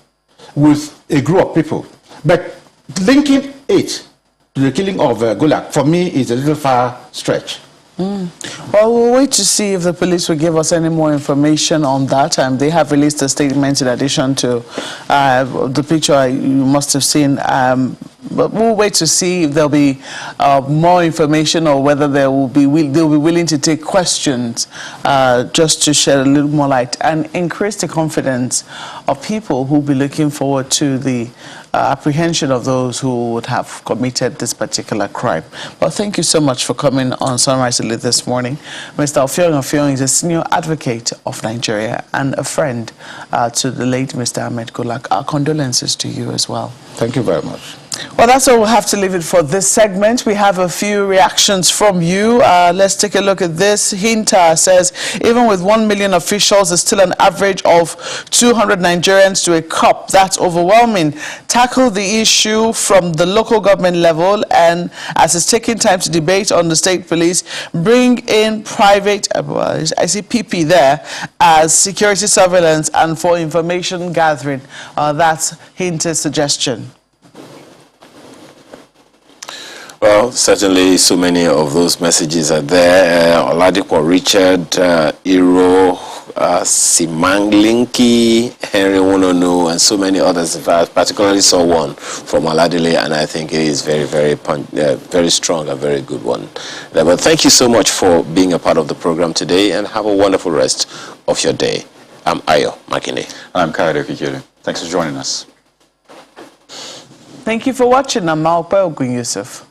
with a group of people, but linking it to the killing of Gulak, for me, is a little far stretch. Well, we'll wait to see if the police will give us any more information on that. They have released a statement in addition to the picture you must have seen. But we'll wait to see if there'll be more information or whether they'll be willing to take questions just to shed a little more light and increase the confidence of people who'll be looking forward to the apprehension of those who would have committed this particular crime. Well, thank you so much for coming on Sunrise Elite this morning. Mr. Offiong is a senior advocate of Nigeria and a friend to the late Mr. Ahmed Gulak. Our condolences to you as well. Thank you very much. Well, that's all we'll have to leave it for this segment. We have a few reactions from you. Let's take a look at this. Hinta says, even with 1 million officials, there's still an average of 200 Nigerians to a cop. That's overwhelming. Tackle the issue from the local government level, and as it's taking time to debate on the state police, bring in private, I see PP there, as security surveillance and for information gathering. That's Hinta's suggestion. Well, certainly so many of those messages are there. Oladipo Richard, Iro, Simanglinki, Henry Wononu, and so many others. I particularly saw one from Oladile, and I think it is very, very strong, a very good one. But thank you so much for being a part of the program today, and have a wonderful rest of your day. I'm Ayo Makinde. I'm Kayode Kikere. Thanks for joining us. Thank you for watching. I'm Maopa Ogun Yusuf.